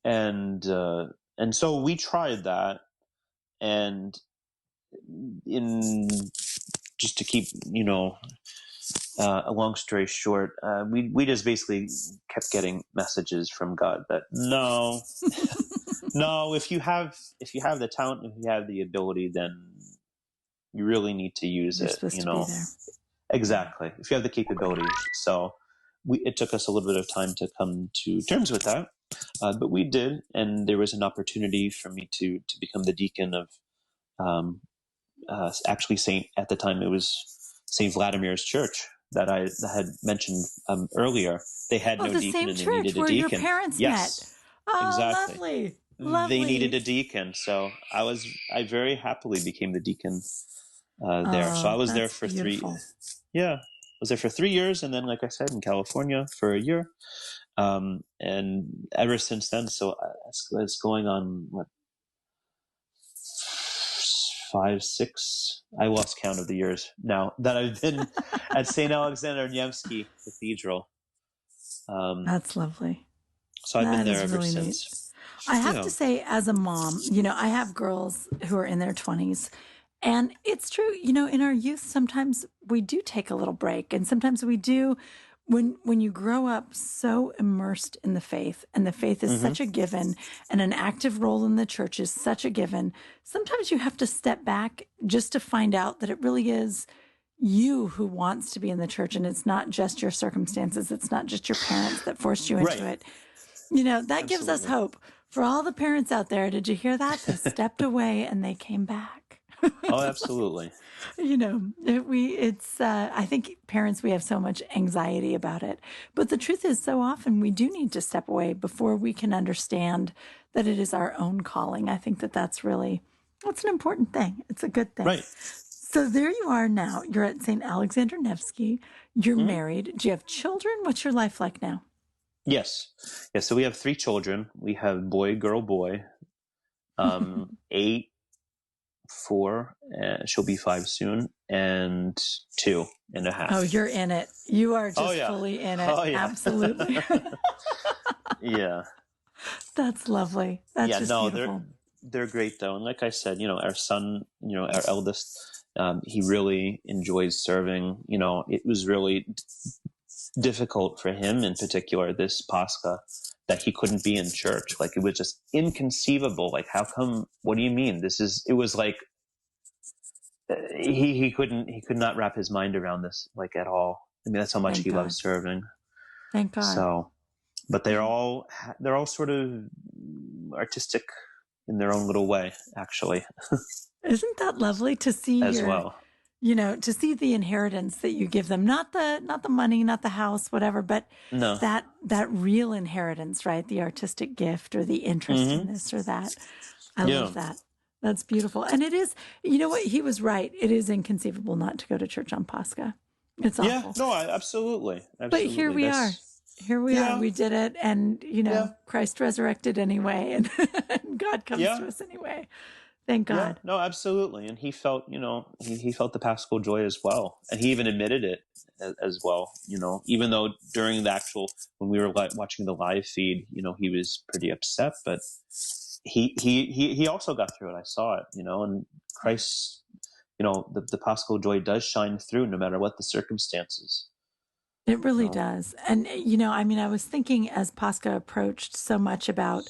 And so we tried that, and just to keep, a long story short, we just basically kept getting messages from God that no, if you have the talent, if you have the ability, then you really need to use it. To be there. Exactly. If you have the capability. So it took us a little bit of time to come to terms with that, but we did, and there was an opportunity for me to become the deacon of, actually at the time it was St. Vladimir's church that I had mentioned earlier. They had no deacon, and they needed a deacon. Where your parents met. Oh, exactly. Lovely. They needed a deacon, so I very happily became the deacon there. So I was there for beautiful. 3. Yeah, I was there for 3 years, and then, like I said, in California for a year, and ever since then. So it's going on 5, 6. I lost count of the years now that I've been at St. Alexander Nevsky Cathedral. That's lovely. So I've been there ever since. I have to say, as a mom, I have girls who are in their 20s, and it's true, in our youth, sometimes we do take a little break, and sometimes we do when you grow up so immersed in the faith, and the faith is such a given, and an active role in the church is such a given, sometimes you have to step back just to find out that it really is you who wants to be in the church, and it's not just your circumstances. It's not just your parents that forced you into it. You know, that gives us hope. For all the parents out there, did you hear that? They stepped away and they came back. Oh, absolutely. You know, I think parents, we have so much anxiety about it. But the truth is, so often we do need to step away before we can understand that it is our own calling. I think that's an important thing. It's a good thing. Right. So there you are now. You're at St. Alexander Nevsky. You're married. Do you have children? What's your life like now? Yes. Yeah. So we have 3 children. We have boy, girl, boy, 8, 4, she'll be 5 soon, and 2.5. Oh, you're in it. You are just fully in it. Oh, yeah. Absolutely. Yeah. That's lovely. That's just beautiful. They're great though. And like I said, our son, our eldest, he really enjoys serving. It was really difficult for him in particular this Pascha that he couldn't be in church. Like, it was just inconceivable. Like, how come, what do you mean? It was like, he could not wrap his mind around this, like, at all. I mean, that's how much he loves serving. Thank God. So, but they're all sort of artistic in their own little way, actually. Isn't that lovely to see well? To see the inheritance that you give them, not the money, not the house, whatever, but that real inheritance, right? The artistic gift or the interest in this or that. I love that. That's beautiful. And it is, you know what? He was right. It is inconceivable not to go to church on Pascha. It's awful. Yeah, no, absolutely. But here we are. Here we are. We did it. And, Christ resurrected anyway. And God comes to us anyway. Thank God. Yeah, no, absolutely. And he felt, he felt the Paschal joy as well. And he even admitted it as well, even though during the when we were watching the live feed, he was pretty upset, but he also got through it. I saw it, and Christ, the Paschal joy does shine through no matter what the circumstances. It really does. And, I was thinking as Pascha approached so much about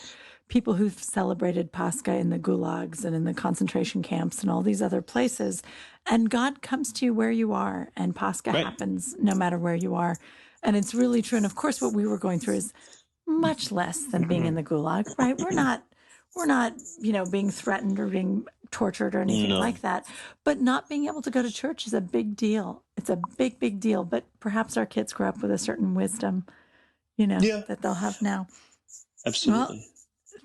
people who've celebrated Pascha in the gulags and in the concentration camps and all these other places. And God comes to you where you are, and Pascha happens no matter where you are. And it's really true. And of course, what we were going through is much less than being in the gulag, right? We're not, being threatened or being tortured or anything like that. But not being able to go to church is a big deal. It's a big, big deal. But perhaps our kids grow up with a certain wisdom, that they'll have now. Absolutely. Well,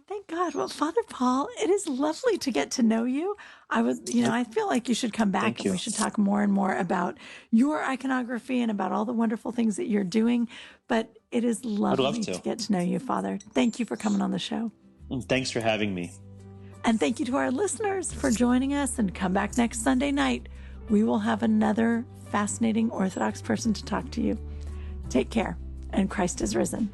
thank God. Well, Father Paul, it is lovely to get to know you. I feel like you should come back and we should talk more and more about your iconography and about all the wonderful things that you're doing. But it is lovely to get to know you, Father. Thank you for coming on the show. Thanks for having me. And thank you to our listeners for joining us, and come back next Sunday night. We will have another fascinating Orthodox person to talk to you. Take care, and Christ is risen.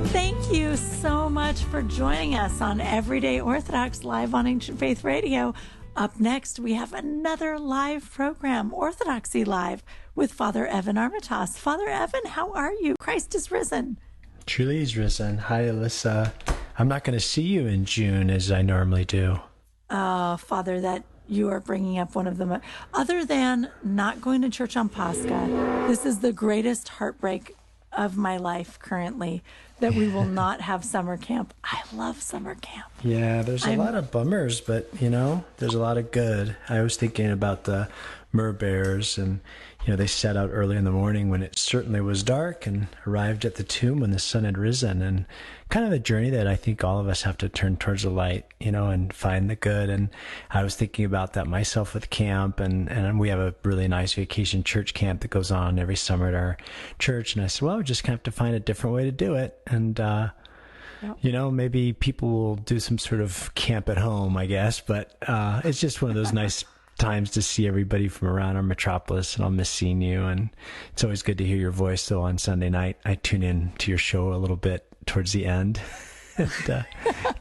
Thank you so much for joining us on Everyday Orthodox live on Ancient Faith Radio. Up next, we have another live program, Orthodoxy Live, with Father Evan Armitage. Father Evan, how are you? Christ is risen. Truly is risen. Hi, Elissa. I'm not going to see you in June as I normally do. Father, that you are bringing up one of them. Other than not going to church on Pascha, this is the greatest heartbreak of my life currently, that we will not have summer camp. I love summer camp. Yeah, there's a lot of bummers, but, there's a lot of good. I was thinking about the Mer Bears, and, they set out early in the morning when it certainly was dark and arrived at the tomb when the sun had risen, and kind of a journey that I think all of us have to turn towards the light, and find the good. And I was thinking about that myself with camp, and we have a really nice vacation church camp that goes on every summer at our church. And I said, well, we just kind of have to find a different way to do it. And, maybe people will do some sort of camp at home, I guess, but it's just one of those nice times to see everybody from around our metropolis, and I'll miss seeing you. And it's always good to hear your voice. So on Sunday night, I tune in to your show a little bit towards the end. And,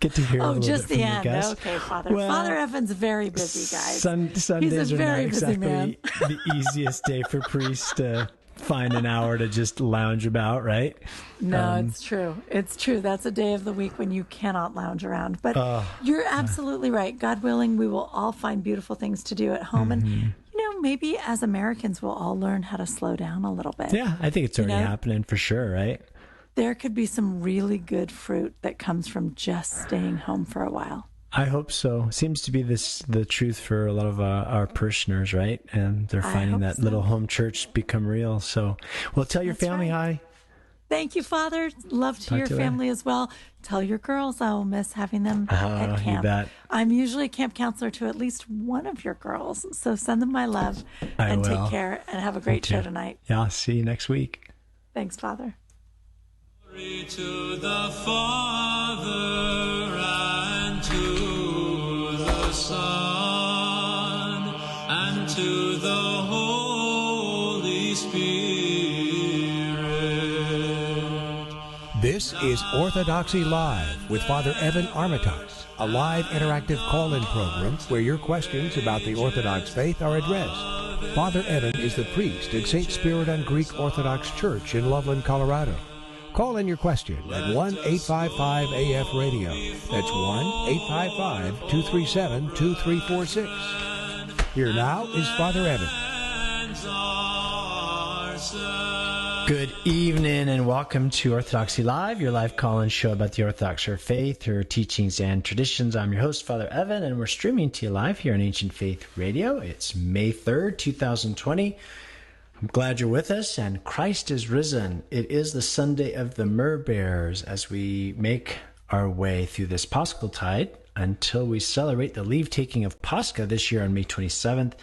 get to hear a little just bit the from end. your guests. Okay, Father. Well, Father Evan's very busy, guys. Sundays He's a are not very busy exactly man. the easiest day for priests to find an hour to just lounge about, right? No, it's true. It's true. That's a day of the week when you cannot lounge around. But you're absolutely right. God willing, we will all find beautiful things to do at home. And, maybe as Americans, we'll all learn how to slow down a little bit. Yeah, I think it's already happening for sure, right? There could be some really good fruit that comes from just staying home for a while. I hope so. Seems to be the truth for a lot of our parishioners, right? And they're finding that little home church become real. So, well, tell your family hi. Thank you, Father. Love to your family as well. Tell your girls I will miss having them at camp. You bet. I'm usually a camp counselor to at least one of your girls. So send them my love and take care and have a great show tonight. Yeah, I'll see you next week. Thanks, Father. Glory to the Father and to the Son and to the Holy Spirit. This is Orthodoxy Live with Father Evan Armitage, a live interactive call-in program where your questions about the Orthodox faith are addressed. Father Evan is the priest at St. Spiridon Greek Orthodox Church in Loveland, Colorado. Call in your question at 1-855-AF-RADIO. That's 1-855-237-2346. Here now is Father Evan. Good evening and welcome to Orthodoxy Live, your live call-in show about the Orthodox faith, her teachings and traditions. I'm your host, Father Evan, and we're streaming to you live here on Ancient Faith Radio. It's May 3rd, 2020. I'm glad you're with us, and Christ is risen. It is the Sunday of the Myrrh Bearers as we make our way through this Paschaltide until we celebrate the leave-taking of Pascha this year on May 27th,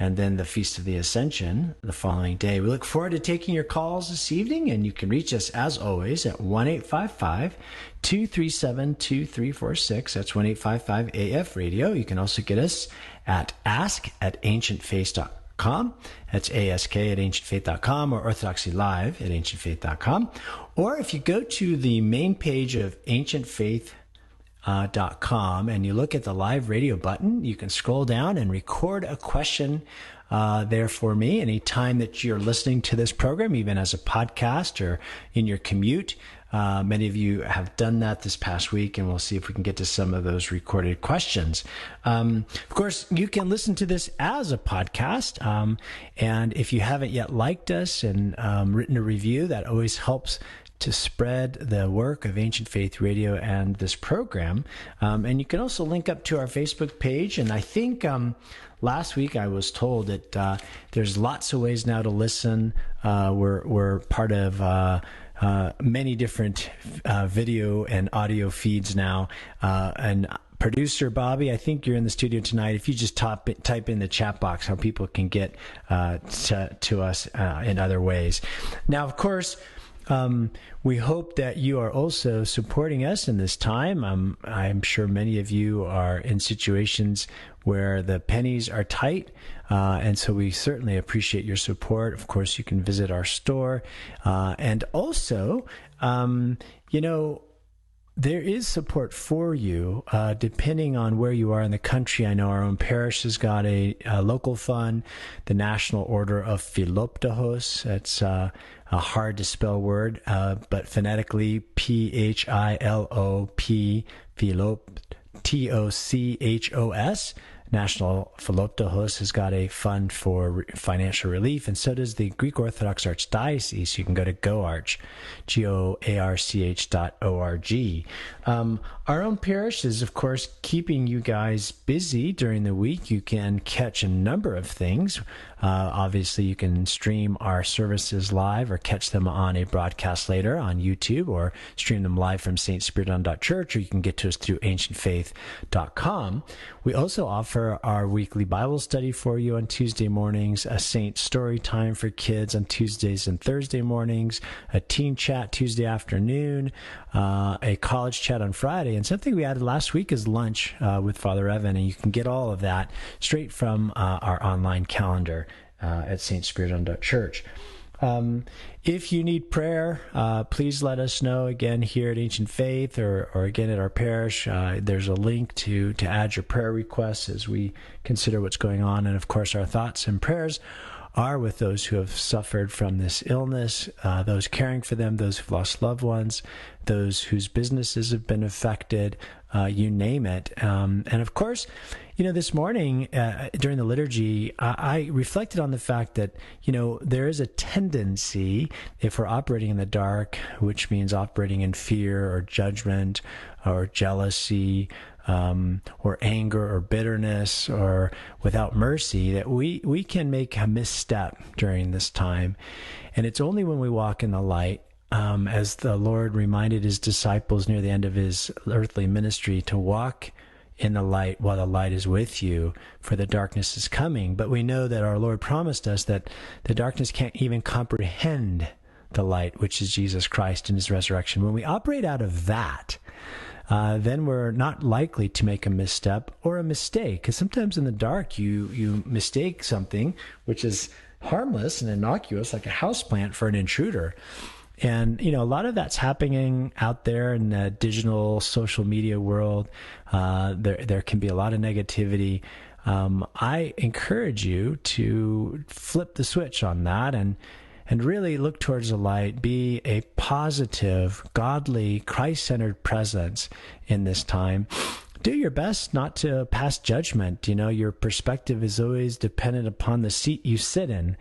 and then the Feast of the Ascension the following day. We look forward to taking your calls this evening, and you can reach us, as always, at 1-855-237-2346. That's 1-855-AF-RADIO. You can also get us at ask@ancientfaith.com. That's ask@ancientfaith.com or orthodoxylive@ancientfaith.com. Or if you go to the main page of ancientfaith.com and you look at the live radio button, you can scroll down and record a question there for me anytime that you're listening to this program, even as a podcast or in your commute. Many of you have done that this past week, and we'll see if we can get to some of those recorded questions. Of course, you can listen to this as a podcast, and if you haven't yet liked us and written a review, that always helps to spread the work of Ancient Faith Radio and this program. And you can also link up to our Facebook page. And I think last week I was told that there's lots of ways now to listen. We're part of many different video and audio feeds now. And Producer Bobby, I think you're in the studio tonight. If you just type in the chat box how people can get to us in other ways. Now, of course, we hope that you are also supporting us in this time. I'm sure many of you are in situations where the pennies are tight, and so we certainly appreciate your support. Of course, you can visit our store, and also, there is support for you depending on where you are in the country. I know our own parish has got a local fund, the National Order of Philoptochos. It's a hard to spell word, but phonetically P-H-I-L-O-P, T-O-C-H-O-S. National Philoptochos has got a fund for financial relief, and so does the Greek Orthodox Archdiocese. You can go to GoArch, GOARCH.org. Our own parish is, of course, keeping you guys busy during the week. You can catch a number of things. Obviously, you can stream our services live or catch them on a broadcast later on YouTube, or stream them live from stspiridon.church, or you can get to us through ancientfaith.com. We also offer our weekly Bible study for you on Tuesday mornings, a Saint Story Time for kids on Tuesdays and Thursday mornings, a teen chat Tuesday afternoon, a college chat on Friday, and something we added last week is lunch with Father Evan, and you can get all of that straight from our online calendar at stspiridon.church. If you need prayer, please let us know again here at Ancient Faith or again at our parish. There's a link to add your prayer requests as we consider what's going on. And of course, our thoughts and prayers are with those who have suffered from this illness, those caring for them, those who've lost loved ones, those whose businesses have been affected, you name it. And of course, this morning during the liturgy, I reflected on the fact that, there is a tendency, if we're operating in the dark, which means operating in fear or judgment or jealousy, or anger or bitterness or without mercy, that we can make a misstep during this time. And it's only when we walk in the light, as the Lord reminded his disciples near the end of his earthly ministry, to walk in the light while the light is with you, for the darkness is coming. But we know that our Lord promised us that the darkness can't even comprehend the light, which is Jesus Christ in his resurrection. When we operate out of that, then we're not likely to make a misstep or a mistake. Because sometimes in the dark, you mistake something which is harmless and innocuous, like a houseplant, for an intruder. And, a lot of that's happening out there in the digital social media world. There can be a lot of negativity. I encourage you to flip the switch on that and really look towards the light, be a positive, godly, Christ-centered presence in this time. Do your best not to pass judgment. Your perspective is always dependent upon the seat you sit in.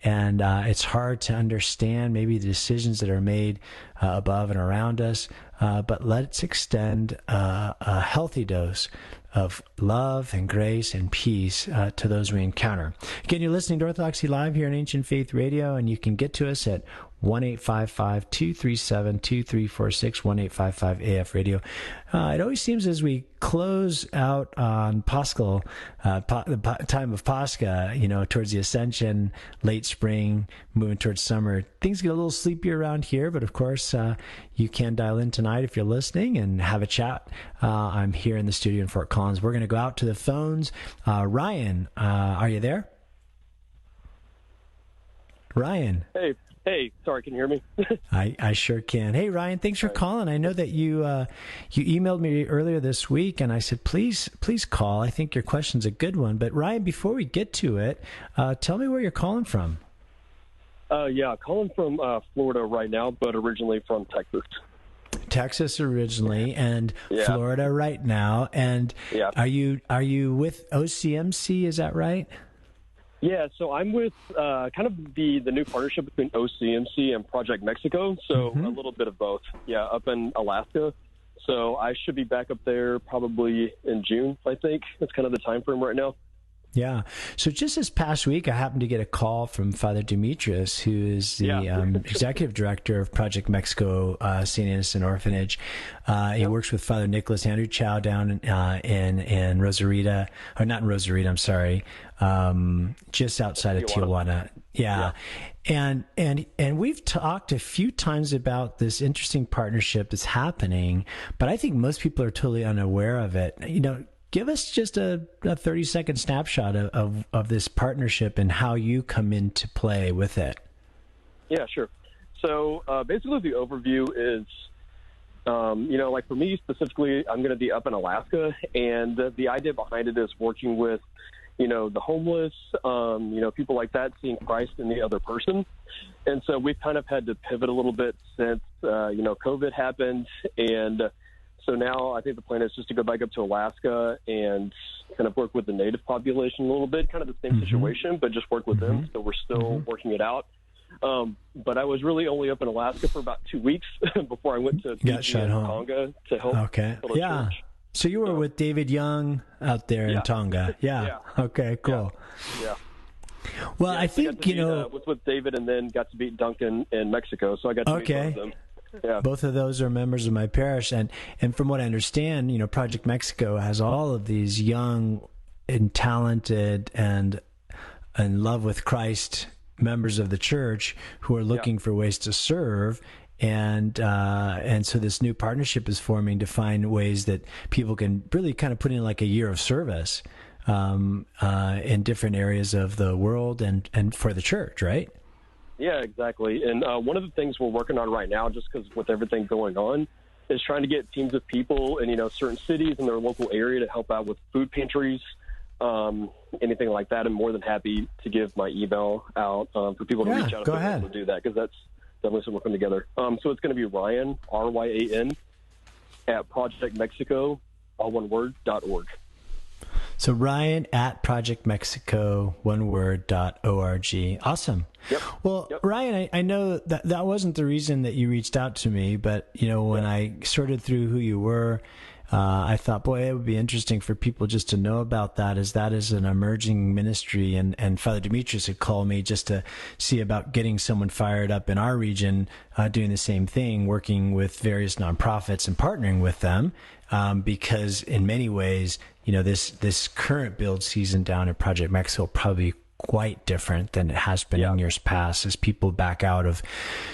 And it's hard to understand maybe the decisions that are made above and around us. But let's extend a healthy dose of love and grace and peace to those we encounter. Again, you're listening to Orthodoxy Live here on Ancient Faith Radio, and you can get to us at 1-855-237-2346, 1-855-AF Radio. It always seems as we close out on Paschal, the time of Pascha, towards the Ascension, late spring, moving towards summer, things get a little sleepier around here, but of course, you can dial in tonight if you're listening and have a chat. I'm here in the studio in Fort Collins. We're going to go out to the phones. Ryan, are you there? Ryan. Hey, sorry, can you hear me? I sure can. Hey, Ryan, thanks for calling. I know that you emailed me earlier this week, and I said, please call. I think your question's a good one. But, Ryan, before we get to it, tell me where you're calling from. Calling from Florida right now, but originally from Texas. Texas originally, and Florida right now. And are you with OCMC, is that right? Yeah, so I'm with kind of the new partnership between OCMC and Project Mexico, so a little bit of both. Yeah, up in Alaska. So I should be back up there probably in June, I think. That's kind of the time frame right now. Yeah. So just this past week, I happened to get a call from Father Demetrius, who is the executive director of Project Mexico, St. Innocent Orphanage. He works with Father Nicholas Andrew Chow down in Rosarita, or not in Rosarita, I'm sorry, just outside of Tijuana. Yeah. And we've talked a few times about this interesting partnership that's happening, but I think most people are totally unaware of it. Give us just a 30-second snapshot of this partnership and how you come into play with it. Yeah, sure. So basically the overview is, like for me specifically, I'm going to be up in Alaska, and the idea behind it is working with, the homeless, people like that, seeing Christ in the other person. And so we've kind of had to pivot a little bit since, COVID happened, and so now I think the plan is just to go back up to Alaska and kind of work with the native population a little bit, kind of the same situation, but just work with them. So we're still working it out. But I was really only up in Alaska for about 2 weeks before I went to Tonga to help. Okay. Yeah. Church. So you were with David Young out there in Tonga. Yeah. Okay, cool. Yeah. Well, I think, was with David and then got to meet Duncan in Mexico. So I got to meet both of them. Yeah. Both of those are members of my parish, and from what I understand, Project Mexico has all of these young and talented and in love with Christ members of the church who are looking for ways to serve, and so this new partnership is forming to find ways that people can really kind of put in like a year of service in different areas of the world and for the church, right? Yeah, exactly. And one of the things we're working on right now, just because with everything going on, is trying to get teams of people in, certain cities in their local area to help out with food pantries, anything like that. I'm more than happy to give my email out for people to reach out if they want to do that, because that's definitely something we're putting together. So it's going to be Ryan, RYAN, at projectmexico, all one word, .org. So Ryan at projectmexico.org. Awesome. Yep. Well, Ryan, I know that wasn't the reason that you reached out to me, but when I sorted through who you were, I thought, boy, it would be interesting for people just to know about that, as that is an emerging ministry. And Father Demetrius had called me just to see about getting someone fired up in our region, doing the same thing, working with various nonprofits and partnering with them, because in many ways, this current build season down at Project Mexico will probably be quite different than it has been in years past, as people back out of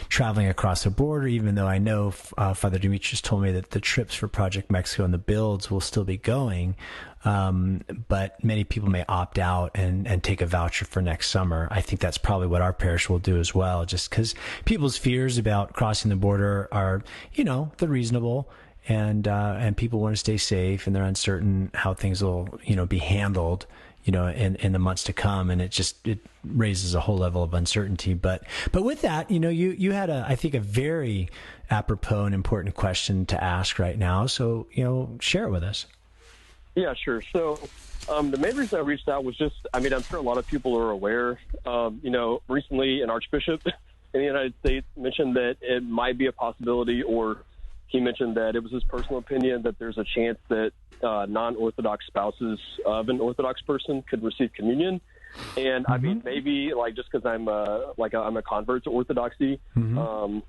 traveling across the border, even though I know Father Demetrius told me that the trips for Project Mexico and the builds will still be going, but many people may opt out and take a voucher for next summer. I think that's probably what our parish will do as well, just because people's fears about crossing the border are, they're reasonable. And people want to stay safe, and they're uncertain how things will, be handled, in the months to come. And it raises a whole level of uncertainty. But with that, you had I think a very apropos and important question to ask right now. So, share it with us. Yeah, sure. So, the main reason I reached out was just, I'm sure a lot of people are aware, recently an archbishop in the United States mentioned that it might be a possibility, or he mentioned that it was his personal opinion that there's a chance that non-Orthodox spouses of an Orthodox person could receive communion. And maybe just because I'm a convert to Orthodoxy, maybe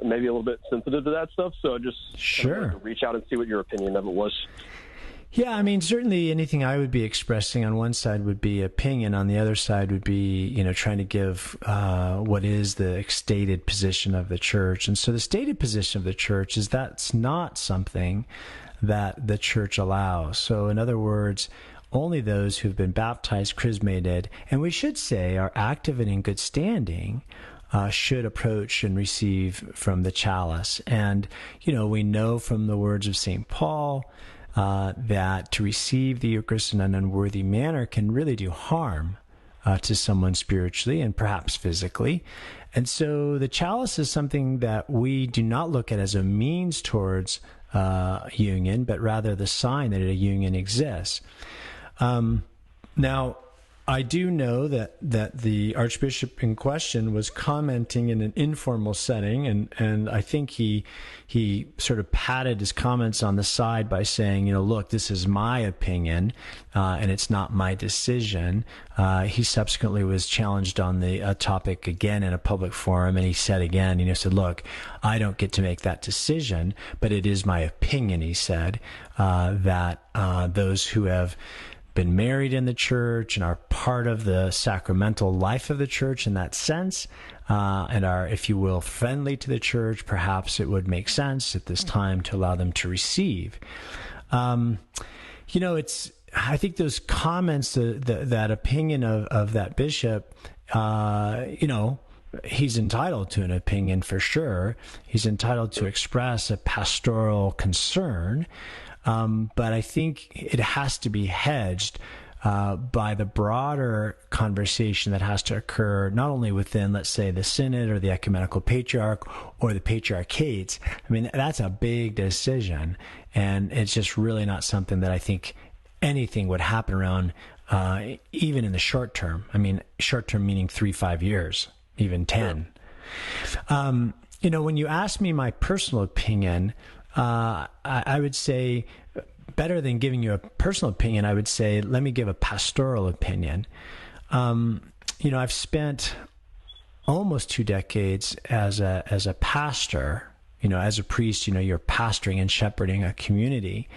a little bit sensitive to that stuff. So just wanted to reach out and see what your opinion of it was. Yeah, certainly anything I would be expressing on one side would be opinion. On the other side would be, trying to give what is the stated position of the church. And so the stated position of the church is that's not something that the church allows. So in other words, only those who've been baptized, chrismated, and we should say are active and in good standing, should approach and receive from the chalice. And, we know from the words of St. Paul, that to receive the Eucharist in an unworthy manner can really do harm to someone spiritually and perhaps physically. And so the chalice is something that we do not look at as a means towards union, but rather the sign that a union exists. Now, I do know that the Archbishop in question was commenting in an informal setting, and I think he sort of patted his comments on the side by saying, look, this is my opinion, and it's not my decision. He subsequently was challenged on the topic again in a public forum, and he said again, said, look, I don't get to make that decision, but it is my opinion, he said, that those who have been married in the church and are part of the sacramental life of the church in that sense, and are, if you will, friendly to the church, perhaps it would make sense at this time to allow them to receive. I think those comments, that opinion of that bishop, he's entitled to an opinion for sure. He's entitled to express a pastoral concern. But I think it has to be hedged by the broader conversation that has to occur not only within, let's say, the synod or the ecumenical patriarch or the patriarchates. That's a big decision, and it's just really not something that I think anything would happen around, even in the short term. Short term meaning 3-5 years, even 10. When you ask me my personal opinion, I would say, better than giving you a personal opinion, I would say, let me give a pastoral opinion. I've spent almost 2 decades as a pastor, as a priest, you're pastoring and shepherding a community.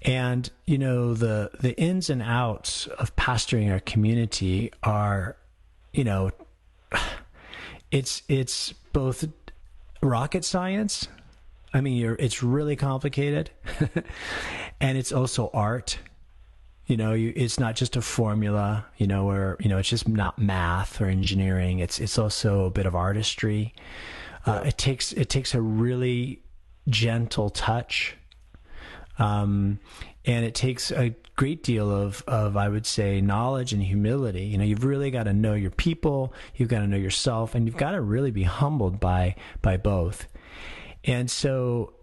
And, the ins and outs of pastoring a community are, it's both rocket science. It's really complicated, and it's also art. It's not just a formula, or, it's just not math or engineering. It's also a bit of artistry. It takes a really gentle touch. And it takes a great deal of, I would say, knowledge and humility. You've really got to know your people, you've got to know yourself, and you've got to really be humbled by both. And so,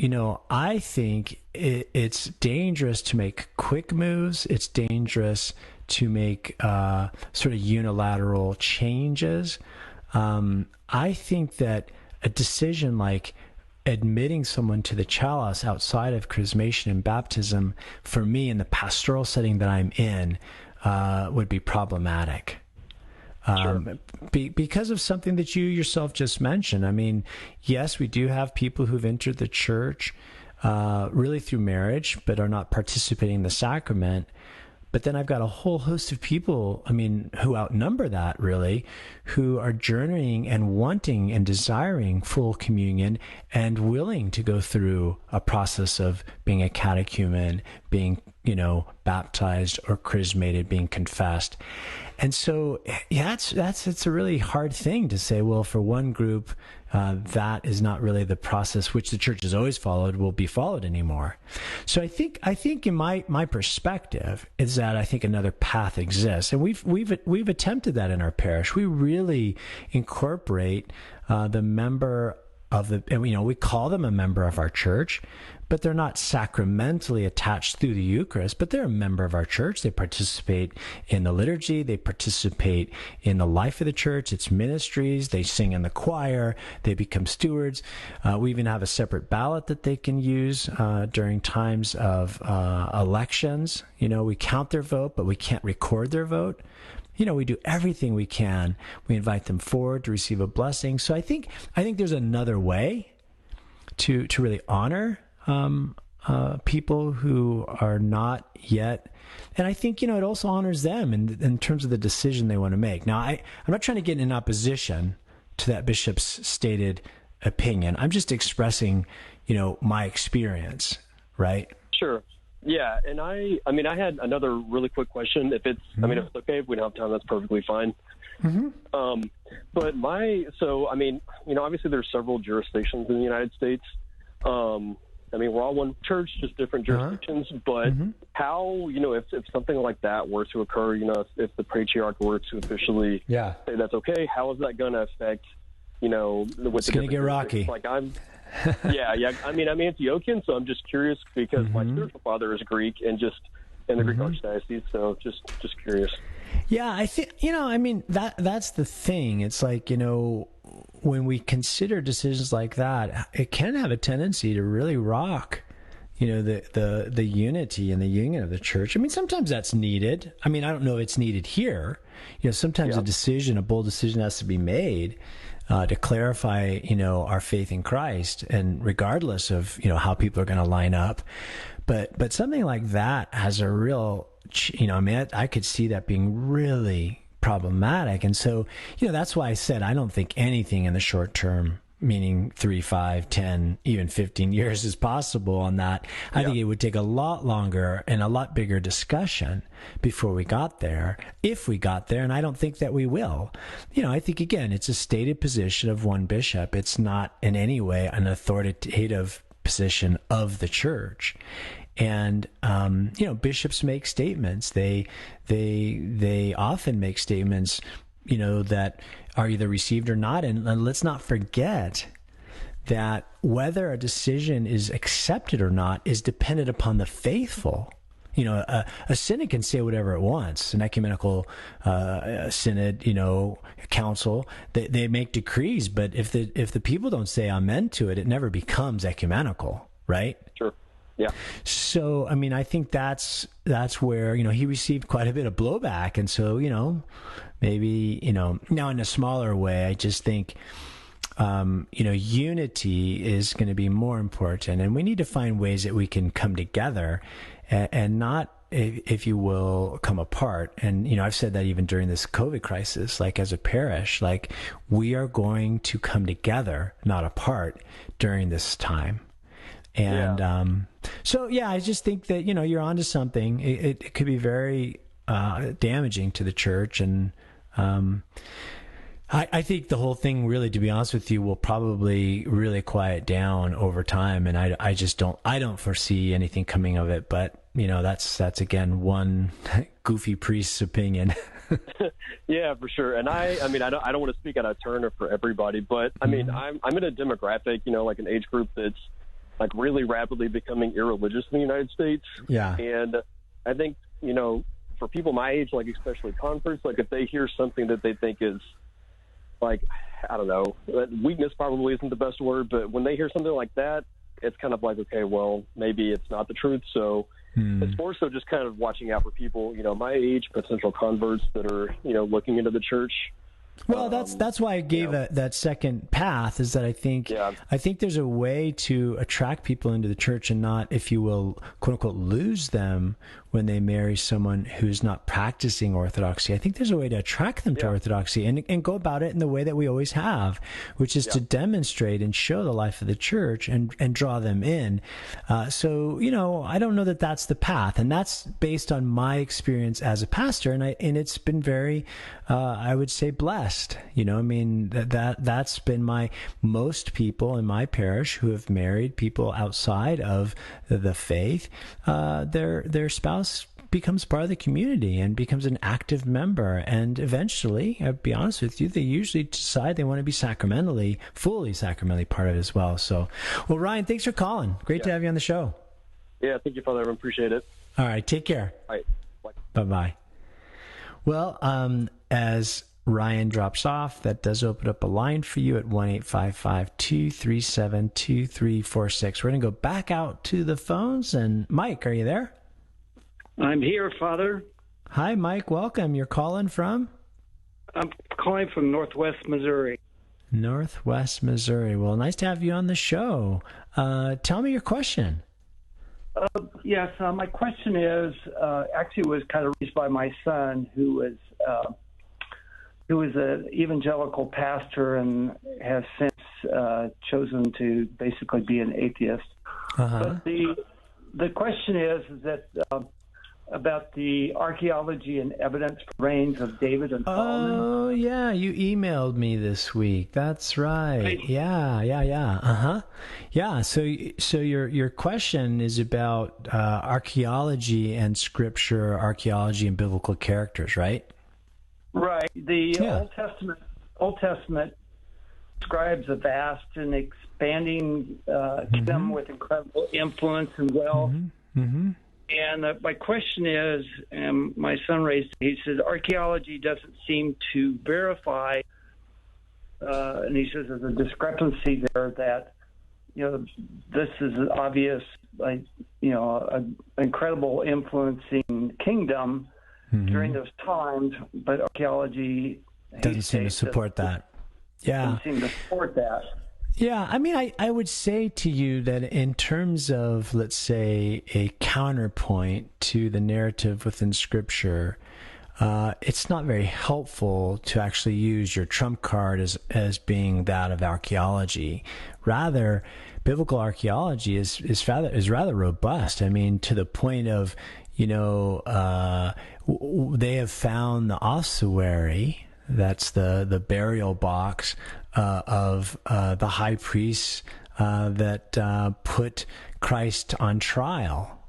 I think it's dangerous to make quick moves. It's dangerous to make sort of unilateral changes. I think that a decision like admitting someone to the chalice outside of chrismation and baptism, for me, in the pastoral setting that I'm in, would be problematic. Sure. Because of something that you yourself just mentioned. I mean, yes, we do have people who've entered the church really through marriage, but are not participating in the sacrament. But then I've got a whole host of people, who outnumber that, really, who are journeying and wanting and desiring full communion and willing to go through a process of being a catechumen, being, baptized or chrismated, being confessed. And so, it's a really hard thing to say, well, for one group, that is not really the process which the church has always followed will be followed anymore. So I think in my perspective is that I think another path exists, and we've attempted that in our parish. We really incorporate the member of the, we call them a member of our church, but they're not sacramentally attached through the Eucharist, but they're a member of our church. They participate in the liturgy. They participate in the life of the church, its ministries. They sing in the choir. They become stewards. We even have a separate ballot that they can use during times of elections. We count their vote, but we can't record their vote. We do everything we can. We invite them forward to receive a blessing. So I think there's another way to really honor people who are not yet. And I think, it also honors them in terms of the decision they want to make. Now, I'm not trying to get in opposition to that bishop's stated opinion. I'm just expressing, my experience, right? Sure. Yeah. And I had another really quick question. If it's, if it's okay, if we don't have time, that's perfectly fine. Mm-hmm. But obviously there's several jurisdictions in the United States. We're all one church, just different jurisdictions. But how, if something like that were to occur, if the patriarch were to officially say that's okay, how is that going to affect, it's going to get rocky. Like I'm Antiochian, so I'm just curious because my spiritual father is Greek and just in the Greek Archdiocese. So just curious. Yeah, I think, that's the thing. It's like, when we consider decisions like that, it can have a tendency to really rock, the unity and the union of the church. Sometimes that's needed. I don't know if it's needed here. Sometimes a bold decision has to be made to clarify, our faith in Christ, and regardless of, how people are going to line up. But something like that has a real, I could see that being really problematic. And so, that's why I said I don't think anything in the short term, meaning 3, 5, 10, even 15 years is possible on that. I think it would take a lot longer and a lot bigger discussion before we got there, if we got there, and I don't think that we will. I think, again, it's a stated position of one bishop. It's not in any way an authoritative position of the church. And, bishops make statements. They often make statements, that are either received or not. And let's not forget that whether a decision is accepted or not is dependent upon the faithful. A synod can say whatever it wants. An ecumenical synod, council, they make decrees. But if the people don't say amen to it, it never becomes ecumenical, right? Sure. Yeah. So, I think that's where, he received quite a bit of blowback. And so, maybe, now in a smaller way, I just think, unity is going to be more important. And we need to find ways that we can come together and not, if you will, come apart. And, I've said that even during this COVID crisis, like as a parish, like we are going to come together, not apart during this time. And so, yeah, I just think that, you're onto something. It could be very damaging to the church. And I think the whole thing, really, to be honest with you, will probably really quiet down over time. And I just don't foresee anything coming of it. But, that's again, one goofy priest's opinion. Yeah, for sure. And I don't want to speak out of turn or for everybody, but I'm in a demographic, like an age group that's like really rapidly becoming irreligious in the United States. Yeah. And I think, for people my age, like especially converts, like if they hear something that they think is like, I don't know, weakness probably isn't the best word, but when they hear something like that, it's kind of like, okay, well, maybe it's not the truth. So it's more so just kind of watching out for people, my age, potential converts that are, looking into the church. Well, that's why I gave that second path, is that I think there's a way to attract people into the church and not, if you will, quote unquote, lose them when they marry someone who's not practicing Orthodoxy. I think there's a way to attract them to Orthodoxy and go about it in the way that we always have, which is to demonstrate and show the life of the church and draw them in. So, I don't know that that's the path, and that's based on my experience as a pastor, and it's been very, I would say, blessed. That's been most people in my parish who have married people outside of the faith, their spouse becomes part of the community and becomes an active member. And eventually, I'll be honest with you, they usually decide they want to be fully sacramentally part of it as well. So, well, Ryan, thanks for calling. Great to have you on the show. Yeah, thank you, Father. I appreciate it. All right, take care. All right. Bye. Bye-bye. Well, as Ryan drops off, that does open up a line for you at 1-855-237-2346. We're going to go back out to the phones. And Mike, are you there? I'm here, Father. Hi, Mike. Welcome. You're calling from? I'm calling from Northwest Missouri. Northwest Missouri. Well, nice to have you on the show. Tell me your question. Yes, my question is actually was kind of raised by my son, who is an evangelical pastor and has since chosen to basically be an atheist. But the question is that about the archaeology and evidence for reigns of David and Solomon. Oh, yeah, you emailed me this week. That's right. Yeah. Yeah, so your question is about archaeology and scripture, archaeology and biblical characters, right? Right. The Old Testament describes a vast and expanding kingdom with incredible influence and wealth. And my question is, and my son raised, he says, archaeology doesn't seem to verify, and he says there's a discrepancy there that, this is an obvious, an incredible influencing kingdom during those times, but archaeology doesn't seem to support that. Yeah. Doesn't seem to support that. Yeah, I mean, I would say to you that in terms of, let's say, a counterpoint to the narrative within Scripture, it's not very helpful to actually use your trump card as being that of archaeology. Rather, biblical archaeology is rather robust. I mean, to the point of, they have found the ossuary. That's the burial box of the high priest that put Christ on trial,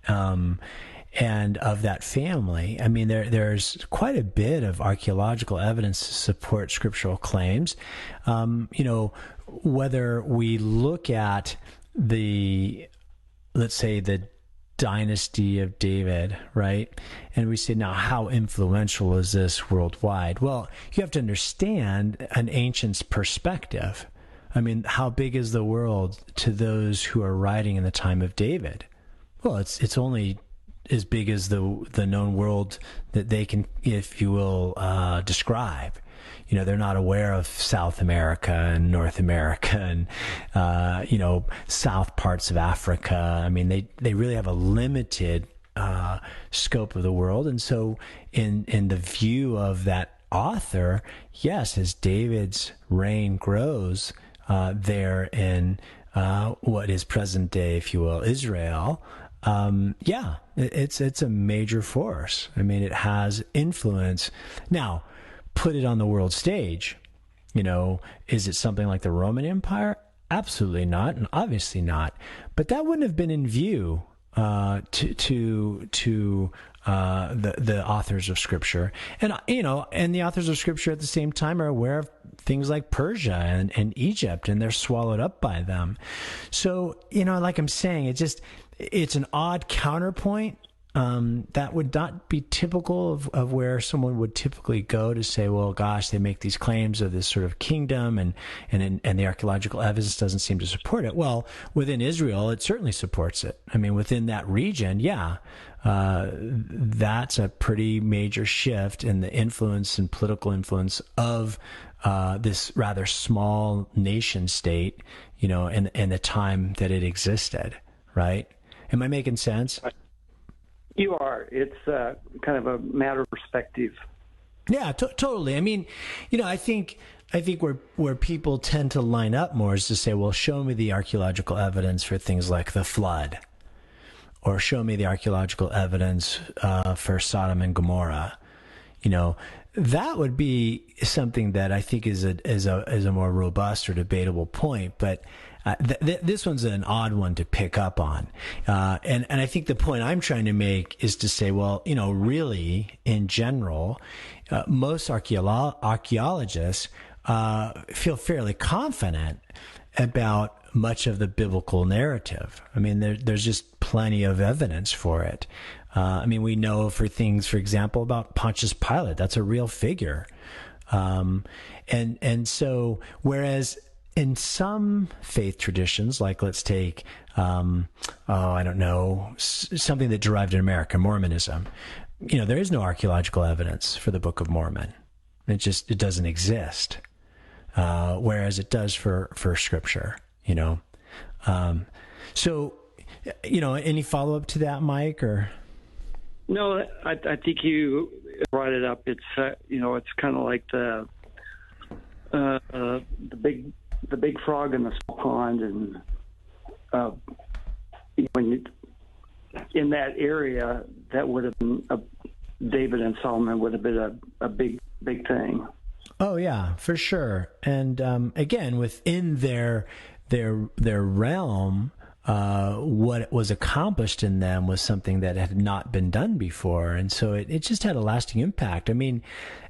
and of that family. I mean, there's quite a bit of archaeological evidence to support scriptural claims. Whether we look at let's say the dynasty of David, right? And we say, now, how influential is this worldwide? Well, you have to understand an ancient's perspective. I mean, how big is the world to those who are writing in the time of David? Well, it's only as big as the known world that they can, if you will, describe. They're not aware of South America and North America and, south parts of Africa. I mean, they really have a limited scope of the world. And so in the view of that author, yes, as David's reign grows there in what is present day, if you will, Israel, it's a major force. I mean, it has influence. Now, put it on the world stage. Is it something like the Roman Empire? Absolutely not, and obviously not. But that wouldn't have been in view to the authors of Scripture, and the authors of Scripture at the same time are aware of things like Persia and Egypt, and they're swallowed up by them. So like I'm saying, it's an odd counterpoint. That would not be typical of where someone would typically go to say, well, gosh, they make these claims of this sort of kingdom and the archaeological evidence doesn't seem to support it. Well, within Israel, it certainly supports it. I mean, within that region, that's a pretty major shift in the influence and political influence of this rather small nation state, in the time that it existed, right? Am I making sense? You are. It's kind of a matter of perspective. Yeah, totally. I mean, I think where people tend to line up more is to say, well, show me the archaeological evidence for things like the flood, or show me the archaeological evidence for Sodom and Gomorrah. That would be something that I think is a more robust or debatable point, but this one's an odd one to pick up on. And I think the point I'm trying to make is to say, well, really, in general, most archaeologists feel fairly confident about much of the biblical narrative. I mean, there's just plenty of evidence for it. We know for things, for example, about Pontius Pilate. That's a real figure. And so, whereas in some faith traditions, like let's take, something that derived in America, Mormonism, there is no archaeological evidence for the Book of Mormon. It doesn't exist. Whereas it does for Scripture, So, any follow-up to that, Mike, or? No, I think you brought it up. It's it's kind of like the big frog in the small pond, and when in that area, that would have been David and Solomon would have been a big thing. Oh yeah, for sure. And again, within their realm. What was accomplished in them was something that had not been done before. And so it just had a lasting impact. I mean,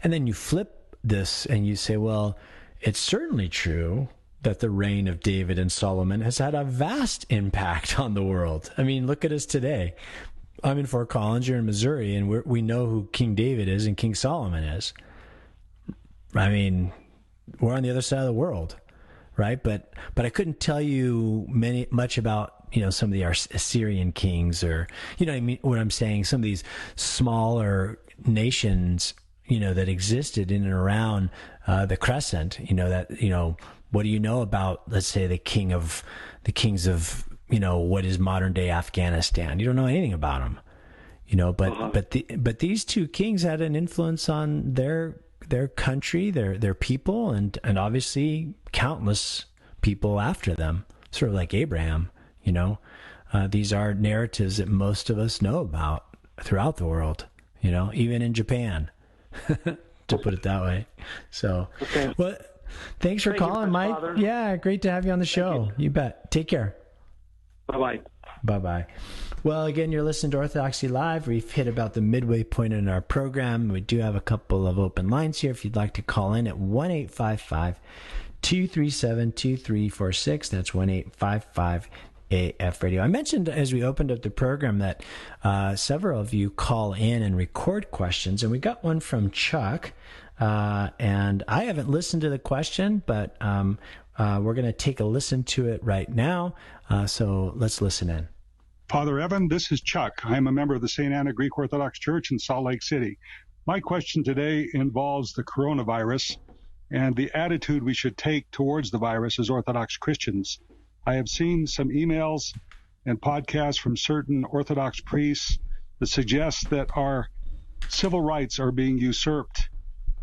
and then you flip this and you say, well, it's certainly true that the reign of David and Solomon has had a vast impact on the world. I mean, look at us today. I'm in Fort Collins, you're in Missouri, and we know who King David is and King Solomon is. I mean, we're on the other side of the world. Right, but I couldn't tell you much about some of the Assyrian kings, or what I'm saying, some of these smaller nations that existed in and around the Crescent. What do you know about, let's say, the kings of what is modern day Afghanistan? You don't know anything about them, But these two kings had an influence on their country, their people, and obviously countless people after them, sort of like Abraham, These are narratives that most of us know about throughout the world, even in Japan, to put it that way. So, okay. Well, thanks for calling, Mike. Father. Yeah, great to have you on the show. You bet. Take care. Bye-bye. Bye-bye. Well, again, you're listening to Orthodoxy Live. We've hit about the midway point in our program. We do have a couple of open lines here if you'd like to call in at 1-855-237-2346. That's 1-855-AF Radio. I mentioned as we opened up the program that several of you call in and record questions, and we got one from Chuck. And I haven't listened to the question, but we're going to take a listen to it right now. So let's listen in. Father Evan, this is Chuck. I am a member of the St. Anna Greek Orthodox Church in Salt Lake City. My question today involves the coronavirus and the attitude we should take towards the virus as Orthodox Christians. I have seen some emails and podcasts from certain Orthodox priests that suggest that our civil rights are being usurped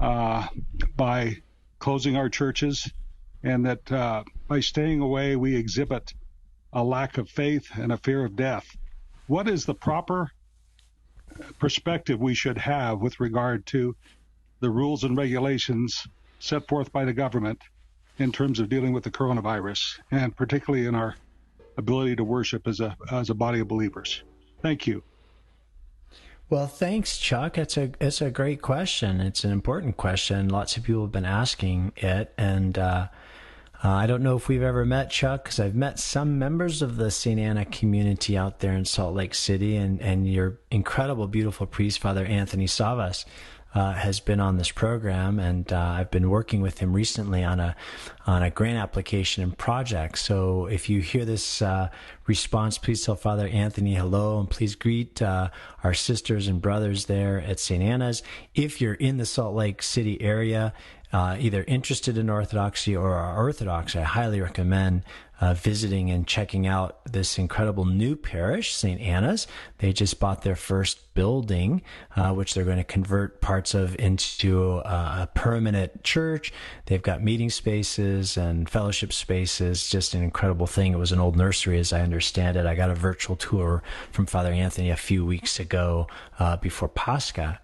by closing our churches, and that by staying away, we exhibit a lack of faith and a fear of death. What is the proper perspective we should have with regard to the rules and regulations set forth by the government in terms of dealing with the coronavirus, and particularly in our ability to worship as a body of believers? Thank you. Well, thanks, Chuck. It's a great question. It's an important question. Lots of people have been asking it, and I don't know if we've ever met, Chuck, because I've met some members of the St. Anna community out there in Salt Lake City, and your incredible, beautiful priest, Father Anthony Savas, has been on this program, and I've been working with him recently on a grant application and project. So if you hear this response, please tell Father Anthony hello, and please greet our sisters and brothers there at St. Anna's. If you're in the Salt Lake City area, either interested in Orthodoxy or are Orthodox, I highly recommend visiting and checking out this incredible new parish, St. Anna's. They just bought their first building, which they're going to convert parts of into a permanent church. They've got meeting spaces and fellowship spaces, just an incredible thing. It was an old nursery, as I understand it. I got a virtual tour from Father Anthony a few weeks ago before Pascha.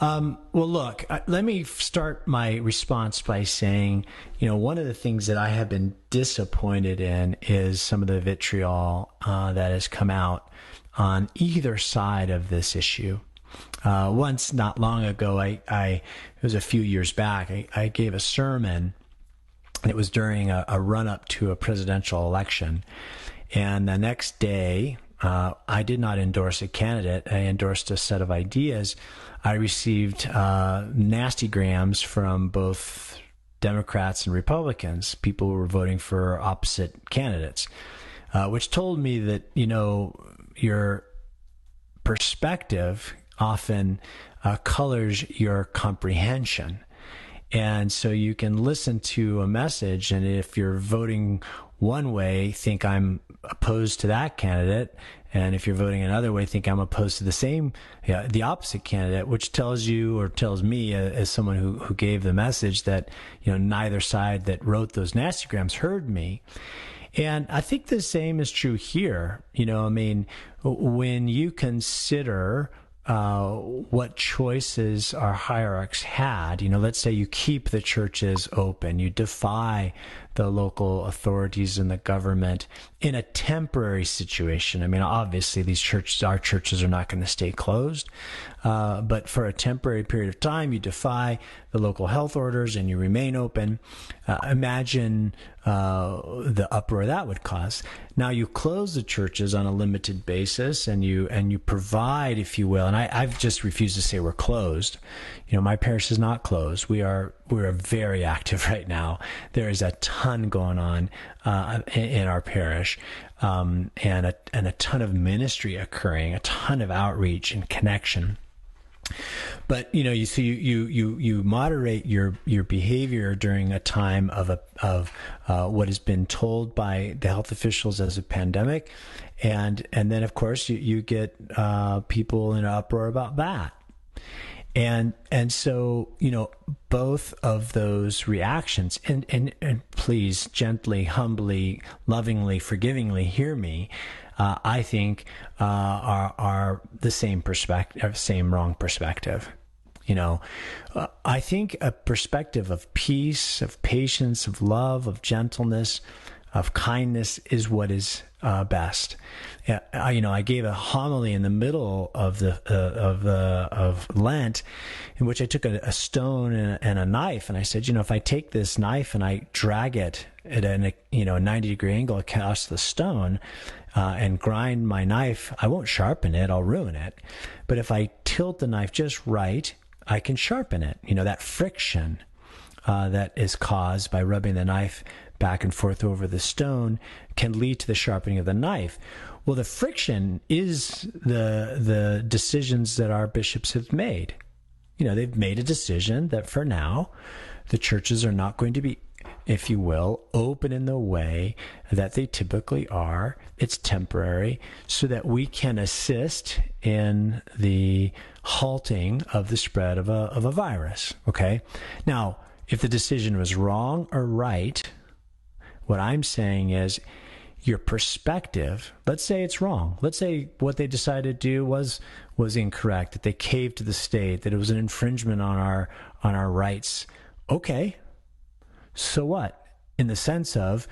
Well, look, let me start my response by saying, one of the things that I have been disappointed in is some of the vitriol that has come out on either side of this issue. Once, not long ago, it was a few years back, I gave a sermon, and it was during a run-up to a presidential election. And the next day, I did not endorse a candidate. I endorsed a set of ideas. I received nasty grams from both Democrats and Republicans, people who were voting for opposite candidates, which told me that, your perspective often colors your comprehension. And so you can listen to a message, and if you're voting one way, think I'm opposed to that candidate, and if you're voting another way, think I'm opposed to the opposite candidate, which tells you, or tells me as someone who gave the message, that neither side that wrote those nastygrams heard me. And I think the same is true here. When you consider what choices our hierarchs had, let's say you keep the churches open, you defy the local authorities and the government in a temporary situation. Obviously our churches are not going to stay closed, but for a temporary period of time, you defy the local health orders and you remain open. Imagine the uproar that would cause. Now you close the churches on a limited basis, and you provide, if you will, and I've just refused to say we're closed. My parish is not closed. We're very active right now. There is a ton going on in our parish, and a ton of ministry occurring, a ton of outreach and connection. But you moderate your behavior during a time of what has been told by the health officials as a pandemic, and then of course you get people in an uproar about that. And so, both of those reactions, and please gently, humbly, lovingly, forgivingly hear me, I think are the same perspective, same wrong perspective. I think a perspective of peace, of patience, of love, of gentleness, of kindness is what is best. I gave a homily in the middle of Lent, in which I took a stone and a knife, and I said, if I take this knife and I drag it at a 90-degree angle across the stone and grind my knife, I won't sharpen it, I'll ruin it. But if I tilt the knife just right, I can sharpen it. That friction that is caused by rubbing the knife back and forth over the stone can lead to the sharpening of the knife. Well, the friction is the decisions that our bishops have made. They've made a decision that for now, the churches are not going to be, if you will, open in the way that they typically are. It's temporary, so that we can assist in the halting of the spread of a virus. Okay? Now, if the decision was wrong or right, What I'm saying is your perspective, let's say it's wrong. Let's say what they decided to do was incorrect, that they caved to the state, that it was an infringement on our rights. Okay, so what? In the sense of,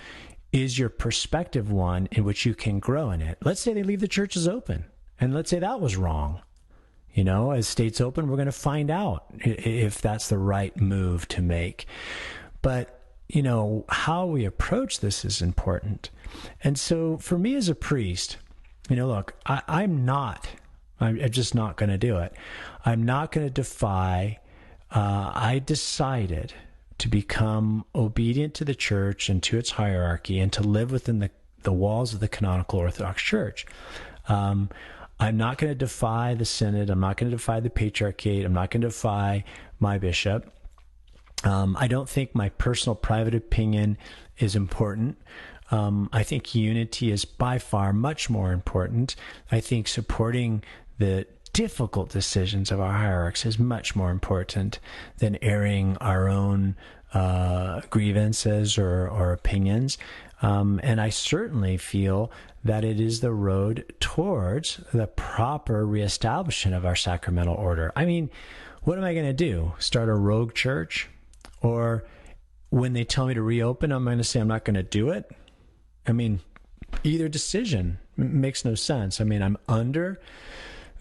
is your perspective one in which you can grow in it? Let's say they leave the churches open, and let's say that was wrong. As states open, we're going to find out if that's the right move to make. But how we approach this is important. And so for me as a priest, look, I'm just not going to do it. I'm not going to defy. I decided to become obedient to the church and to its hierarchy and to live within the walls of the canonical Orthodox Church. I'm not going to defy the synod. I'm not going to defy the patriarchate. I'm not going to defy my bishop. I don't think my personal private opinion is important. I think unity is by far much more important. I think supporting the difficult decisions of our hierarchs is much more important than airing our own grievances or opinions. And I certainly feel that it is the road towards the proper reestablishment of our sacramental order. I mean, what am I going to do? Start a rogue church? Or when they tell me to reopen, I'm going to say I'm not going to do it? I mean, either decision makes no sense. I mean, I'm under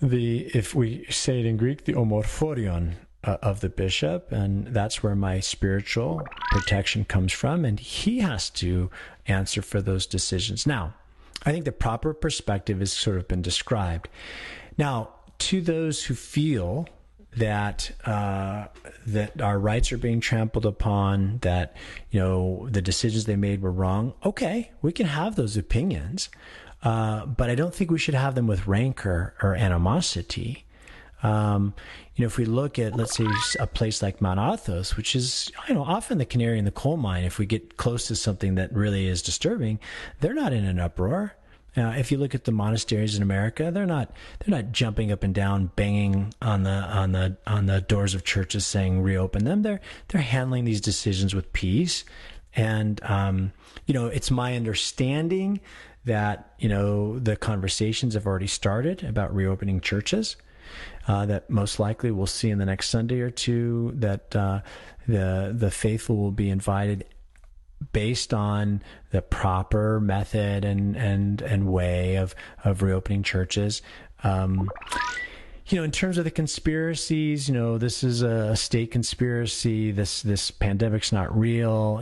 if we say it in Greek, the omorphorion of the bishop, and that's where my spiritual protection comes from, and he has to answer for those decisions. Now, I think the proper perspective has sort of been described. Now, to those who feel that our rights are being trampled upon, that the decisions they made were wrong, okay, we can have those opinions, but I don't think we should have them with rancor or animosity. If we look at, let's say, a place like Mount Athos, which is often the canary in the coal mine, if we get close to something that really is disturbing, they're not in an uproar. If you look at the monasteries in America, they're not jumping up and down, banging on the doors of churches saying reopen them. They're handling these decisions with peace, and it's my understanding that the conversations have already started about reopening churches. That most likely we'll see in the next Sunday or two that the faithful will be invited based on the proper method and way of reopening churches. In terms of the conspiracies, this is a state conspiracy. This pandemic's not real.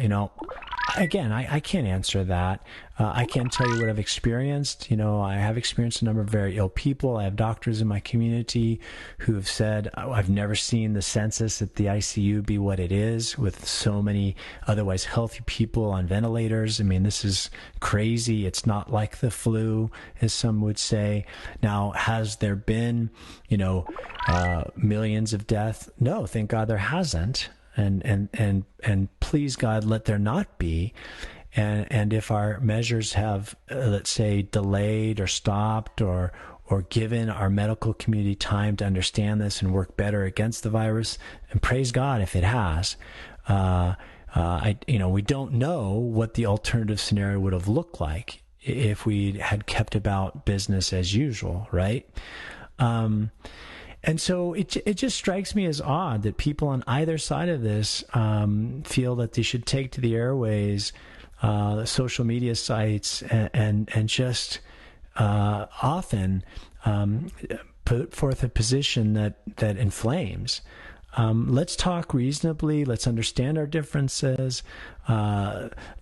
Again, I can't answer that. I can't tell you what I've experienced. I have experienced a number of very ill people. I have doctors in my community who have said, I've never seen the census at the ICU be what it is, with so many otherwise healthy people on ventilators. I mean, this is crazy. It's not like the flu, as some would say. Now, has there been, millions of deaths? No, thank God there hasn't. And please God, let there not be. And if our measures have, let's say, delayed or stopped or given our medical community time to understand this and work better against the virus, and praise God if it has. We don't know what the alternative scenario would have looked like if we had kept about business as usual, right? And so it just strikes me as odd that people on either side of this feel that they should take to the airways, social media sites, and just often put forth a position that inflames. Let's talk reasonably. Let's understand our differences.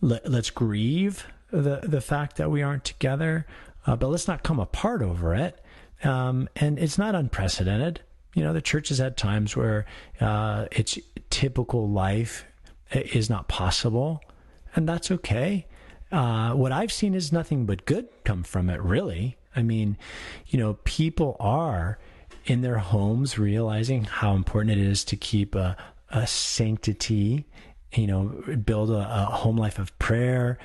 Let's grieve the fact that we aren't together, but let's not come apart over it. And it's not unprecedented. The church has had times where its typical life is not possible, and that's okay. What I've seen is nothing but good come from it, really. I mean, people are in their homes realizing how important it is to keep a sanctity, build a home life of prayer,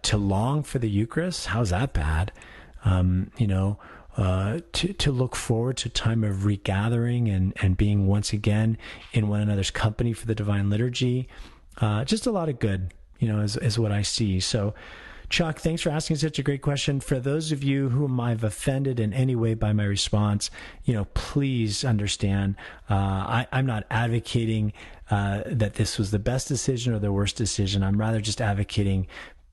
to long for the Eucharist. How's that bad? To look forward to a time of regathering and being once again in one another's company for the Divine Liturgy. Just a lot of good, is what I see. So, Chuck, thanks for asking such a great question. For those of you whom I've offended in any way by my response, please understand, I'm not advocating that this was the best decision or the worst decision. I'm rather just advocating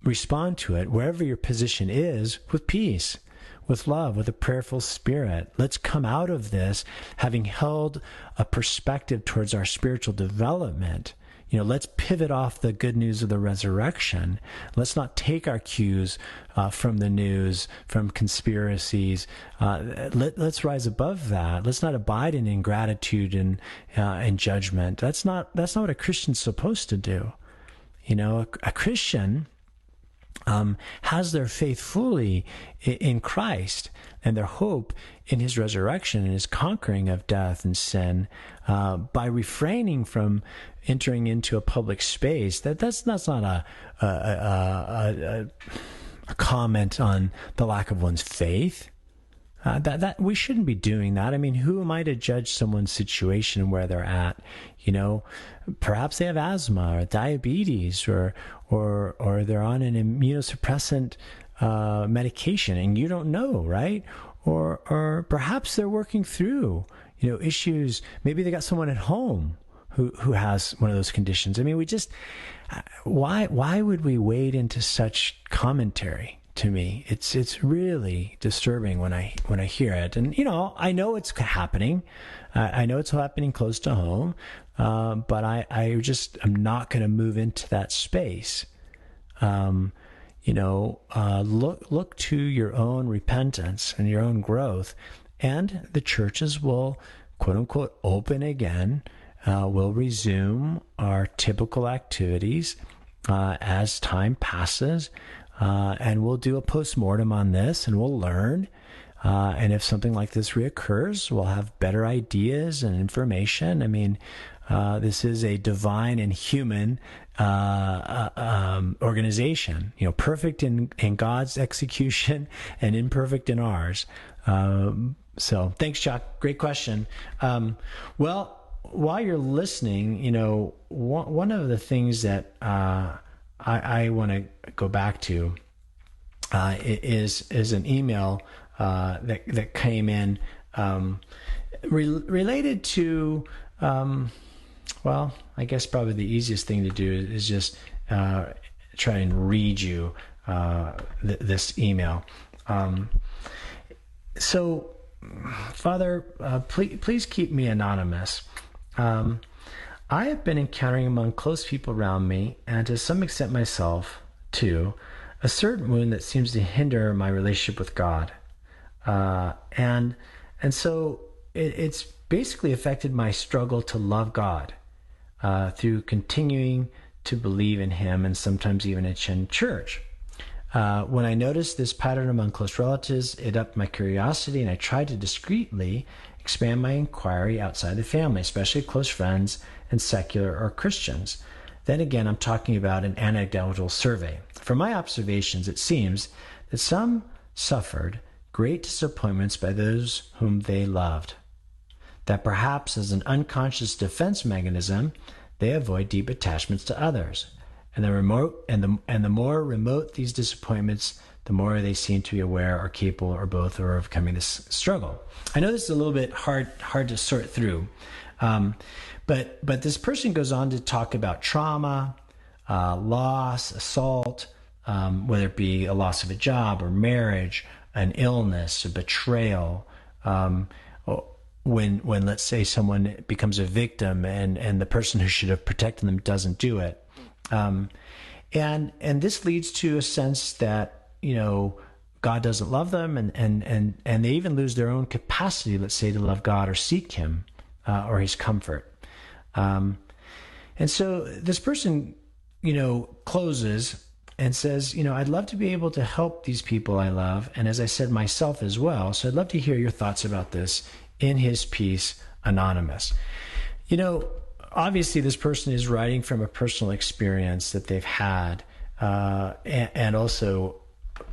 respond to it, wherever your position is, with peace, with love, with a prayerful spirit. Let's come out of this having held a perspective towards our spiritual development. Let's pivot off the good news of the resurrection. Let's not take our cues from the news, from conspiracies. Let's rise above that. Let's not abide in ingratitude and judgment. That's not what a Christian's supposed to do. A Christian has their faith fully in Christ and their hope in his resurrection and his conquering of death and sin by refraining from entering into a public space. That's not a comment on the lack of one's faith. That we shouldn't be doing that. I mean, who am I to judge someone's situation where they're at? Perhaps they have asthma or diabetes or they're on an immunosuppressant medication and you don't know, right? Or perhaps they're working through, issues. Maybe they got someone at home who has one of those conditions. I mean, why would we wade into such commentary? To me, it's really disturbing when I hear it, and I know it's happening. I know it's happening close to home, but I'm not going to move into that space. Look to your own repentance and your own growth, and the churches will, quote unquote, open again. We'll resume our typical activities as time passes. And we'll do a postmortem on this, and we'll learn. And if something like this reoccurs, we'll have better ideas and information. I mean, this is a divine and human organization. Perfect in God's execution and imperfect in ours. So, thanks, Chuck. Great question. Well, while you're listening, one of the things that I want to go back to is an email that came in related to I guess probably the easiest thing to do is just try and read you this email. So, Father, please keep me anonymous. I have been encountering among close people around me, and to some extent myself, too, a certain wound that seems to hinder my relationship with God. And so it's basically affected my struggle to love God through continuing to believe in Him and sometimes even attend church. When I noticed this pattern among close relatives, it upped my curiosity, and I tried to discreetly expand my inquiry outside the family, especially close friends and secular or Christians. Then again, I'm talking about an anecdotal survey. From my observations, it seems that some suffered great disappointments by those whom they loved, that perhaps as an unconscious defense mechanism, they avoid deep attachments to others. And the more remote these disappointments, the more they seem to be aware or capable or both of overcoming this struggle. I know this is a little bit hard to sort through, but this person goes on to talk about trauma, loss, assault, whether it be a loss of a job or marriage, an illness, a betrayal, when let's say someone becomes a victim and the person who should have protected them doesn't do it. And this leads to a sense that, God doesn't love them, and they even lose their own capacity, let's say, to love God or seek Him or His comfort. And so this person, closes and says, I'd love to be able to help these people I love, and as I said, myself as well. So I'd love to hear your thoughts about this in his piece, Anonymous. Obviously, this person is writing from a personal experience that they've had, and also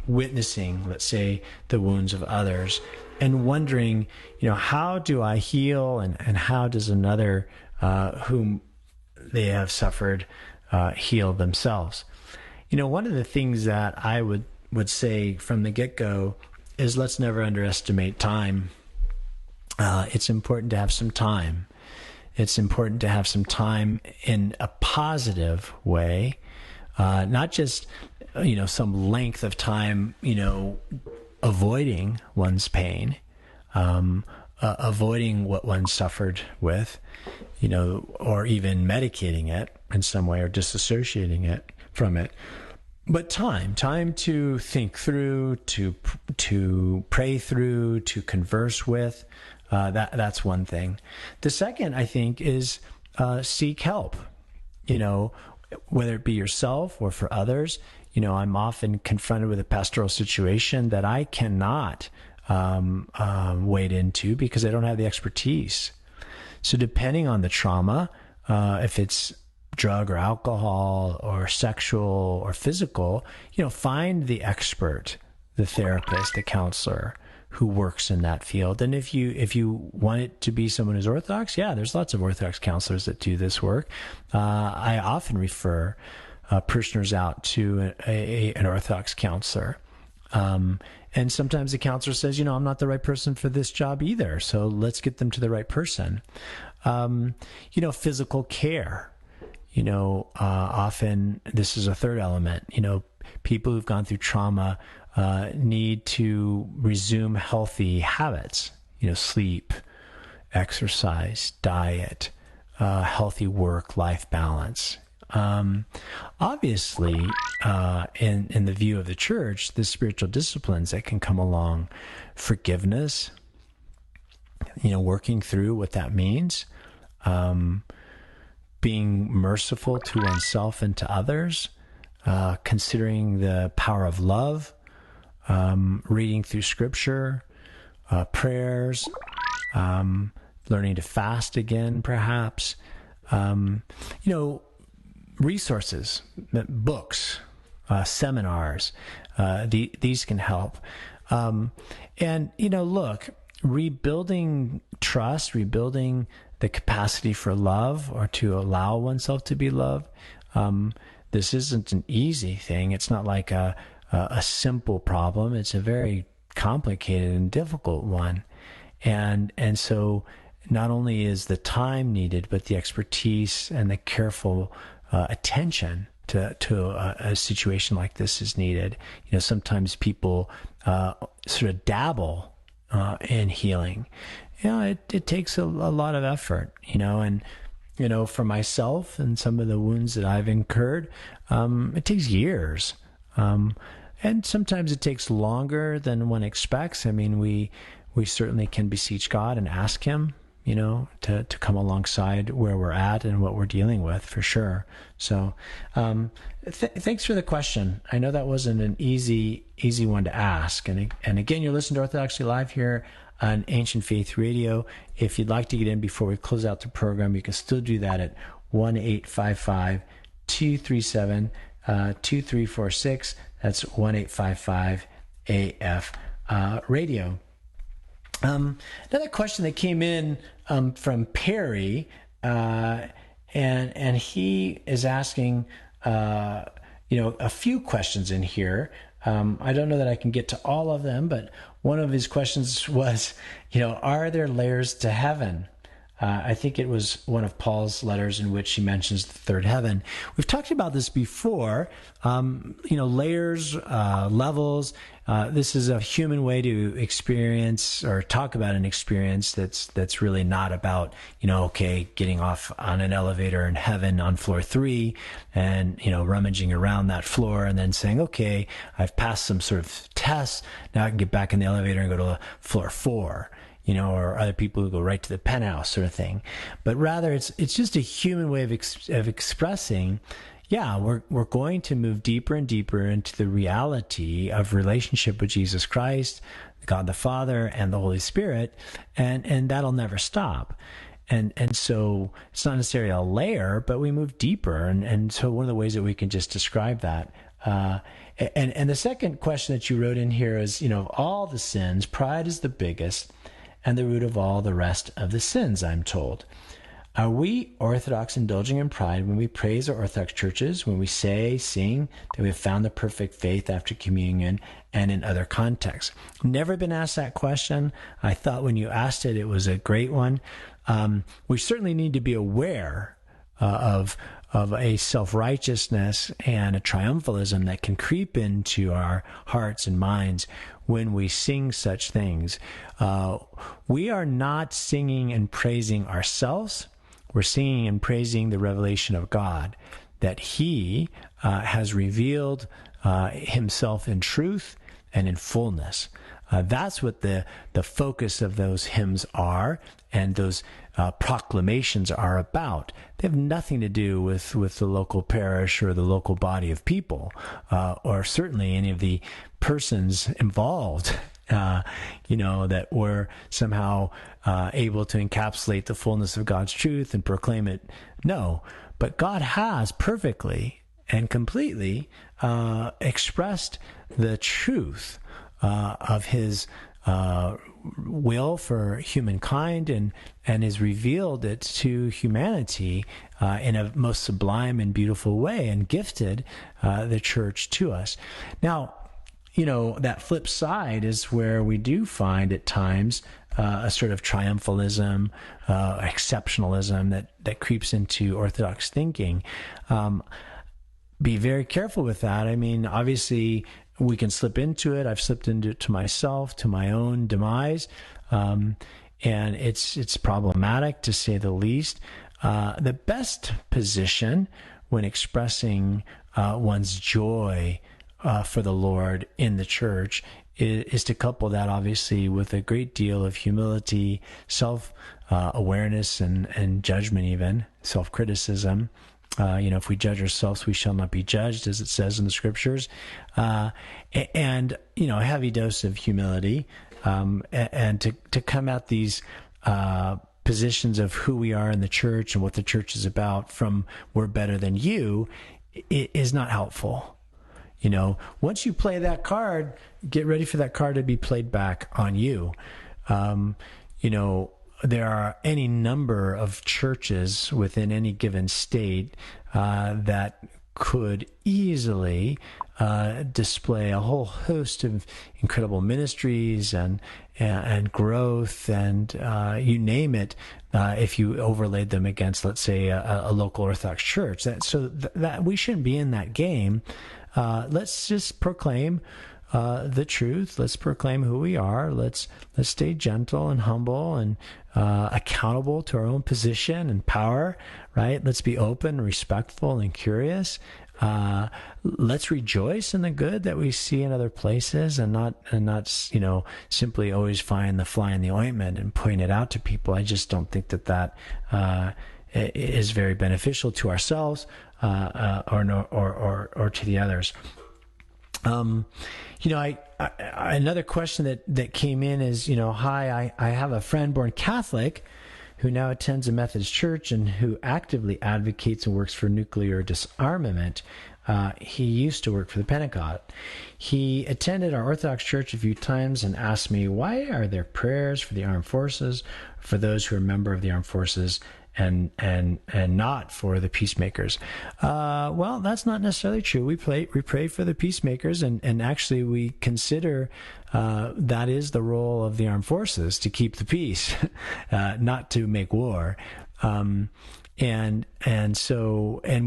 witnessing, let's say, the wounds of others, and wondering, how do I heal, and how does another whom they have suffered heal themselves? One of the things that I would say from the get-go is let's never underestimate time. It's important to have some time. It's important to have some time in a positive way, not just, some length of time, avoiding one's pain, avoiding what one suffered with, or even medicating it in some way or disassociating it from it. But time to think through, to pray through, to converse with, that's one thing. The second, I think, is seek help, whether it be yourself or for others. I'm often confronted with a pastoral situation that I cannot wade into because I don't have the expertise. So depending on the trauma, if it's drug or alcohol or sexual or physical, find the expert, the therapist, the counselor who works in that field. And if you want it to be someone who's Orthodox, there's lots of Orthodox counselors that do this work. I often refer parishioners out to an Orthodox counselor. And sometimes the counselor says, I'm not the right person for this job either, so let's get them to the right person. Physical care. Often this is a third element. People who've gone through trauma need to resume healthy habits, sleep, exercise, diet, healthy work-life balance. Obviously, in the view of the church, the spiritual disciplines that can come along, forgiveness, working through what that means, being merciful to oneself and to others, considering the power of love, reading through scripture, prayers, learning to fast again, perhaps, resources, books, seminars, these can help. And, look, rebuilding trust, rebuilding the capacity for love or to allow oneself to be loved, this isn't an easy thing. It's not like a simple problem. It's a very complicated and difficult one. And so not only is the time needed, but the expertise and the careful attention to a situation like this is needed. Sometimes people sort of dabble in healing. It takes a lot of effort, and for myself and some of the wounds that I've incurred, it takes years. And sometimes it takes longer than one expects. I mean, we certainly can beseech God and ask him, to come alongside where we're at and what we're dealing with, for sure. So thanks for the question. I know that wasn't an easy one to ask. And again, you're listening to Orthodoxy Live here on Ancient Faith Radio. If you'd like to get in before we close out the program, you can still do that at 1-855-237-2346. That's 1-855-AF radio. Another question that came in from Perry, and he is asking, a few questions in here. I don't know that I can get to all of them, but one of his questions was, are there layers to heaven? I think it was one of Paul's letters in which he mentions the third heaven. We've talked about this before, layers, levels. This is a human way to experience or talk about an experience that's really not about, getting off on an elevator in heaven on floor 3 and, rummaging around that floor and then saying, okay, I've passed some sort of test. Now I can get back in the elevator and go to floor 4. Or other people who go right to the penthouse sort of thing. But rather, it's just a human way of expressing, we're going to move deeper and deeper into the reality of relationship with Jesus Christ, God the Father, and the Holy Spirit, and that'll never stop. And so it's not necessarily a layer, but we move deeper. And so one of the ways that we can just describe that. And the second question that you wrote in here is, all the sins, pride is the biggest, and the root of all the rest of the sins, I'm told. Are we Orthodox indulging in pride when we praise our Orthodox churches, when we sing that we have found the perfect faith after communion and in other contexts? Never been asked that question. I thought when you asked it, it was a great one. We certainly need to be aware of a self-righteousness and a triumphalism that can creep into our hearts and minds when we sing such things. We are not singing and praising ourselves. We're singing and praising the revelation of God, that He has revealed Himself in truth and in fullness. That's what the focus of those hymns are, and those proclamations are about. They have nothing to do with the local parish or the local body of people, or certainly any of the persons involved, that were somehow able to encapsulate the fullness of God's truth and proclaim it. No, but God has perfectly and completely expressed the truth of His will for humankind, and has revealed it to humanity in a most sublime and beautiful way, and gifted the church to us. Now, that flip side is where we do find at times a sort of triumphalism, exceptionalism that creeps into Orthodox thinking. Be very careful with that. I mean, obviously, we can slip into it. I've slipped into it to myself, to my own demise, and it's problematic, to say the least. The best position when expressing one's joy for the Lord in the church is to couple that, obviously, with a great deal of humility, self-awareness, and judgment, even self-criticism. If we judge ourselves, we shall not be judged, as it says in the scriptures. And a heavy dose of humility, and to come at these positions of who we are in the church and what the church is about from "we're better than you" is not helpful. Once you play that card, get ready for that card to be played back on you. There are any number of churches within any given state that could easily display a whole host of incredible ministries and growth, and you name it, if you overlaid them against, let's say, a local Orthodox church. That we shouldn't be in that game. Let's just proclaim the truth. Let's proclaim who we are. Let's stay gentle and humble and accountable to our own position and power, right? Let's be open, respectful, and curious. Let's rejoice in the good that we see in other places, and not simply always find the fly in the ointment and point it out to people. I just don't think that is very beneficial to ourselves or to the others. Another question that came in is, hi, I have a friend born Catholic who now attends a Methodist church and who actively advocates and works for nuclear disarmament. He used to work for the Pentagon. He attended our Orthodox church a few times and asked me, why are there prayers for the armed forces, for those who are a member of the armed forces, and not for the peacemakers? Well, that's not necessarily true. We pray for the peacemakers, and actually we consider that is the role of the armed forces, to keep the peace, not to make war. And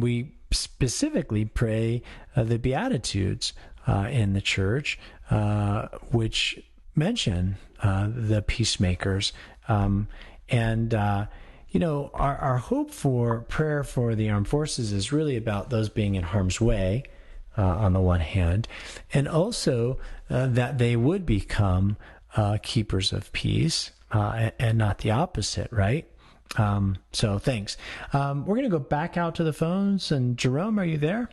we specifically pray the Beatitudes in the church, which mention the peacemakers, our hope for prayer for the armed forces is really about those being in harm's way, on the one hand, and also that they would become keepers of peace, and not the opposite, right? So thanks. We're going to go back out to the phones, and Jerome, are you there?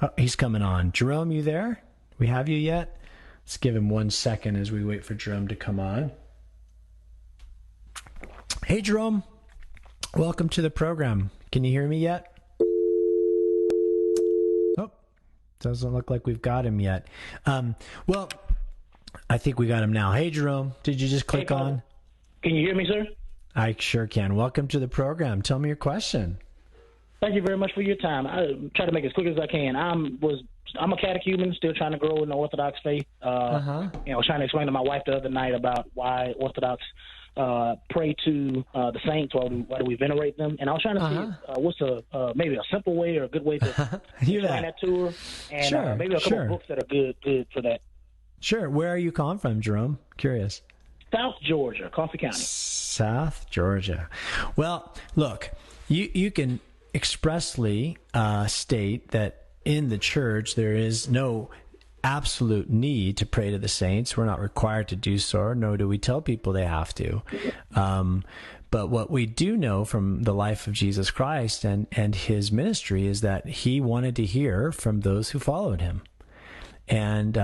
Oh, he's coming on. Jerome, you there? Do we have you yet? Let's give him 1 second as we wait for Jerome to come on. Hey, Jerome. Welcome to the program. Can you hear me yet? Oh, doesn't look like we've got him yet. Well, I think we got him now. Hey, Jerome. Did you just click on? Can you hear me, sir? I sure can. Welcome to the program. Tell me your question. Thank you very much for your time. I'll try to make it as quick as I can. I'm a catechumen, still trying to grow in the Orthodox faith. I was trying to explain to my wife the other night about why Orthodox pray to the saints, why do we venerate them? And I was trying to see what's maybe a simple way or a good way to explain that to her, and maybe a couple of books that are good for that. Sure. Where are you calling from, Jerome? Curious. South Georgia, Coffee County. South Georgia. Well, look, you can expressly state that in the church there is no absolute need to pray to the saints. We're not required to do so, nor do we tell people they have to. But what we do know from the life of Jesus Christ and his ministry is that he wanted to hear from those who followed him. And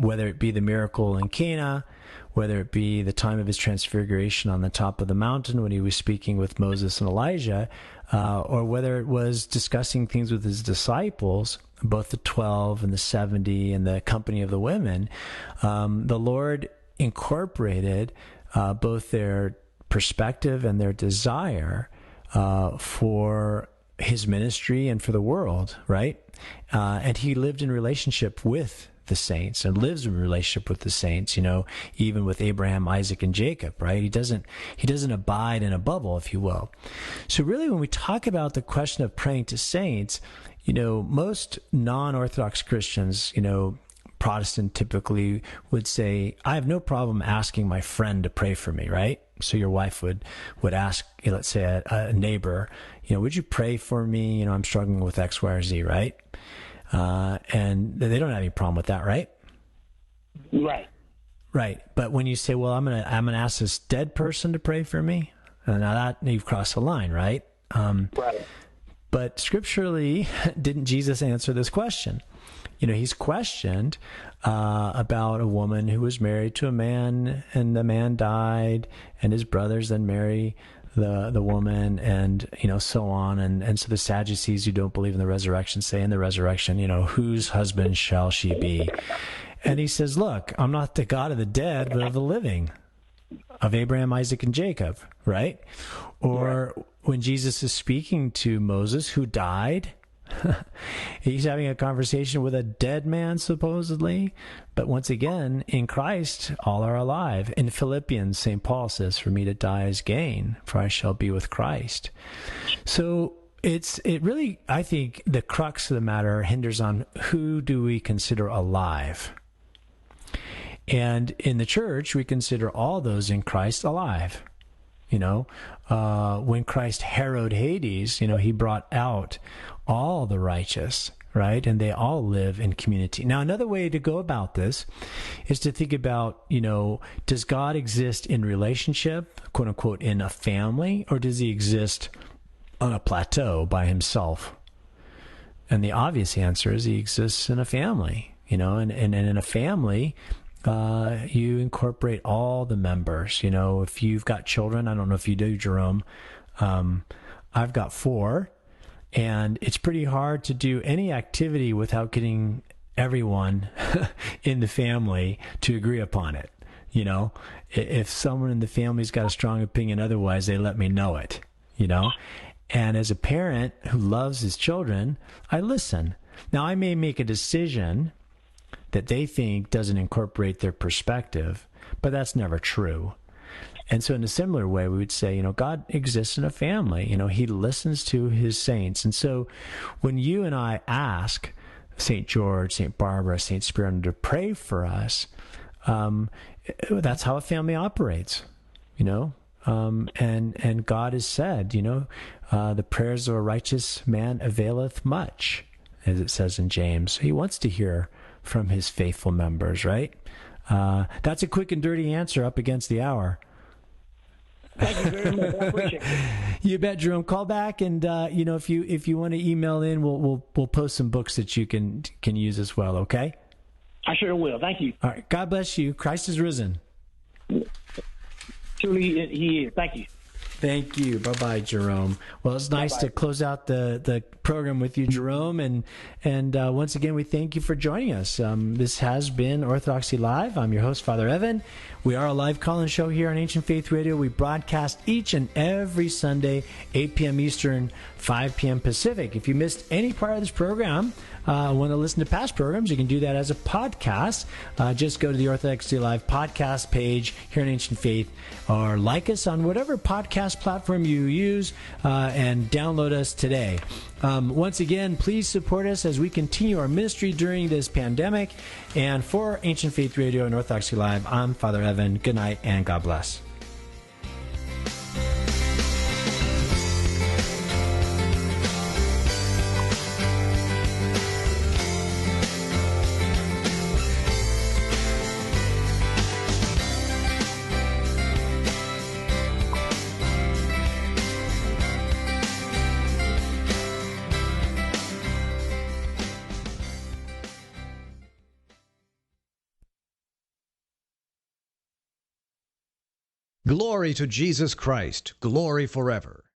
whether it be the miracle in Cana, whether it be the time of his transfiguration on the top of the mountain when he was speaking with Moses and Elijah, or whether it was discussing things with his disciples, both the 12 and the 70 and the company of the women, the Lord incorporated both their perspective and their desire for his ministry and for the world, right? And he lived in relationship with the saints and lives in relationship with the saints, even with Abraham, Isaac, and Jacob, right? He doesn't abide in a bubble, if you will. So really, when we talk about the question of praying to saints, most non-Orthodox Christians, Protestant typically would say, I have no problem asking my friend to pray for me, right? So your wife would ask, let's say a neighbor, would you pray for me? I'm struggling with X, Y, or Z, right? And they don't have any problem with that, right? Right. Right. But when you say, well, I'm gonna ask this dead person to pray for me, now that you've crossed the line, right? Right. But scripturally, didn't Jesus answer this question? He's questioned about a woman who was married to a man, and the man died, and his brothers then marry the woman, and so on, and so the Sadducees who don't believe in the resurrection say in the resurrection, whose husband shall she be? And he says, look, I'm not the God of the dead, but of the living, of Abraham, Isaac, and Jacob, right? Or when Jesus is speaking to Moses, who died, he's having a conversation with a dead man, supposedly. But once again, in Christ, all are alive. In Philippians, St. Paul says, for me to die is gain, for I shall be with Christ. So it really, I think, the crux of the matter hinders on who do we consider alive. And in the church, we consider all those in Christ alive. When Christ harrowed Hades, he brought out all the righteous, right? And they all live in community. Now, another way to go about this is to think about, does God exist in relationship, quote unquote, in a family, or does he exist on a plateau by himself? And the obvious answer is he exists in a family, and in a family, you incorporate all the members. If you've got children, I don't know if you do, Jerome, I've got 4, and it's pretty hard to do any activity without getting everyone in the family to agree upon it. If someone in the family's got a strong opinion otherwise, they let me know it, and as a parent who loves his children, I listen. Now, I may make a decision that they think doesn't incorporate their perspective, but that's never true. And so in a similar way, we would say, God exists in a family. He listens to his saints. And so when you and I ask St. George, St. Barbara, St. Spiridon to pray for us, that's how a family operates, and God has said, the prayers of a righteous man availeth much, as it says in James. So he wants to hear from his faithful members, right? That's a quick and dirty answer up against the hour. Thank you very much. I appreciate it. You bet, Jerome. Call back, and if you want to email in, we'll post some books that you can use as well. Okay? I sure will. Thank you. All right. God bless you. Christ is risen. Truly, he is. Thank you. Thank you. Bye-bye, Jerome. Well, it's nice to close out the program with you, Jerome. And once again, we thank you for joining us. This has been Orthodoxy Live. I'm your host, Father Evan. We are a live call-in show here on Ancient Faith Radio. We broadcast each and every Sunday, 8 p.m. Eastern, 5 p.m. Pacific. If you missed any part of this program, want to listen to past programs, you can do that as a podcast. Just go to the Orthodoxy Live podcast page here on Ancient Faith, or like us on whatever podcast platform you use, and download us today. Once again, please support us as we continue our ministry during this pandemic. And for Ancient Faith Radio and Orthodoxy Live, I'm Father Evan. Good night and God bless. Glory to Jesus Christ, glory forever.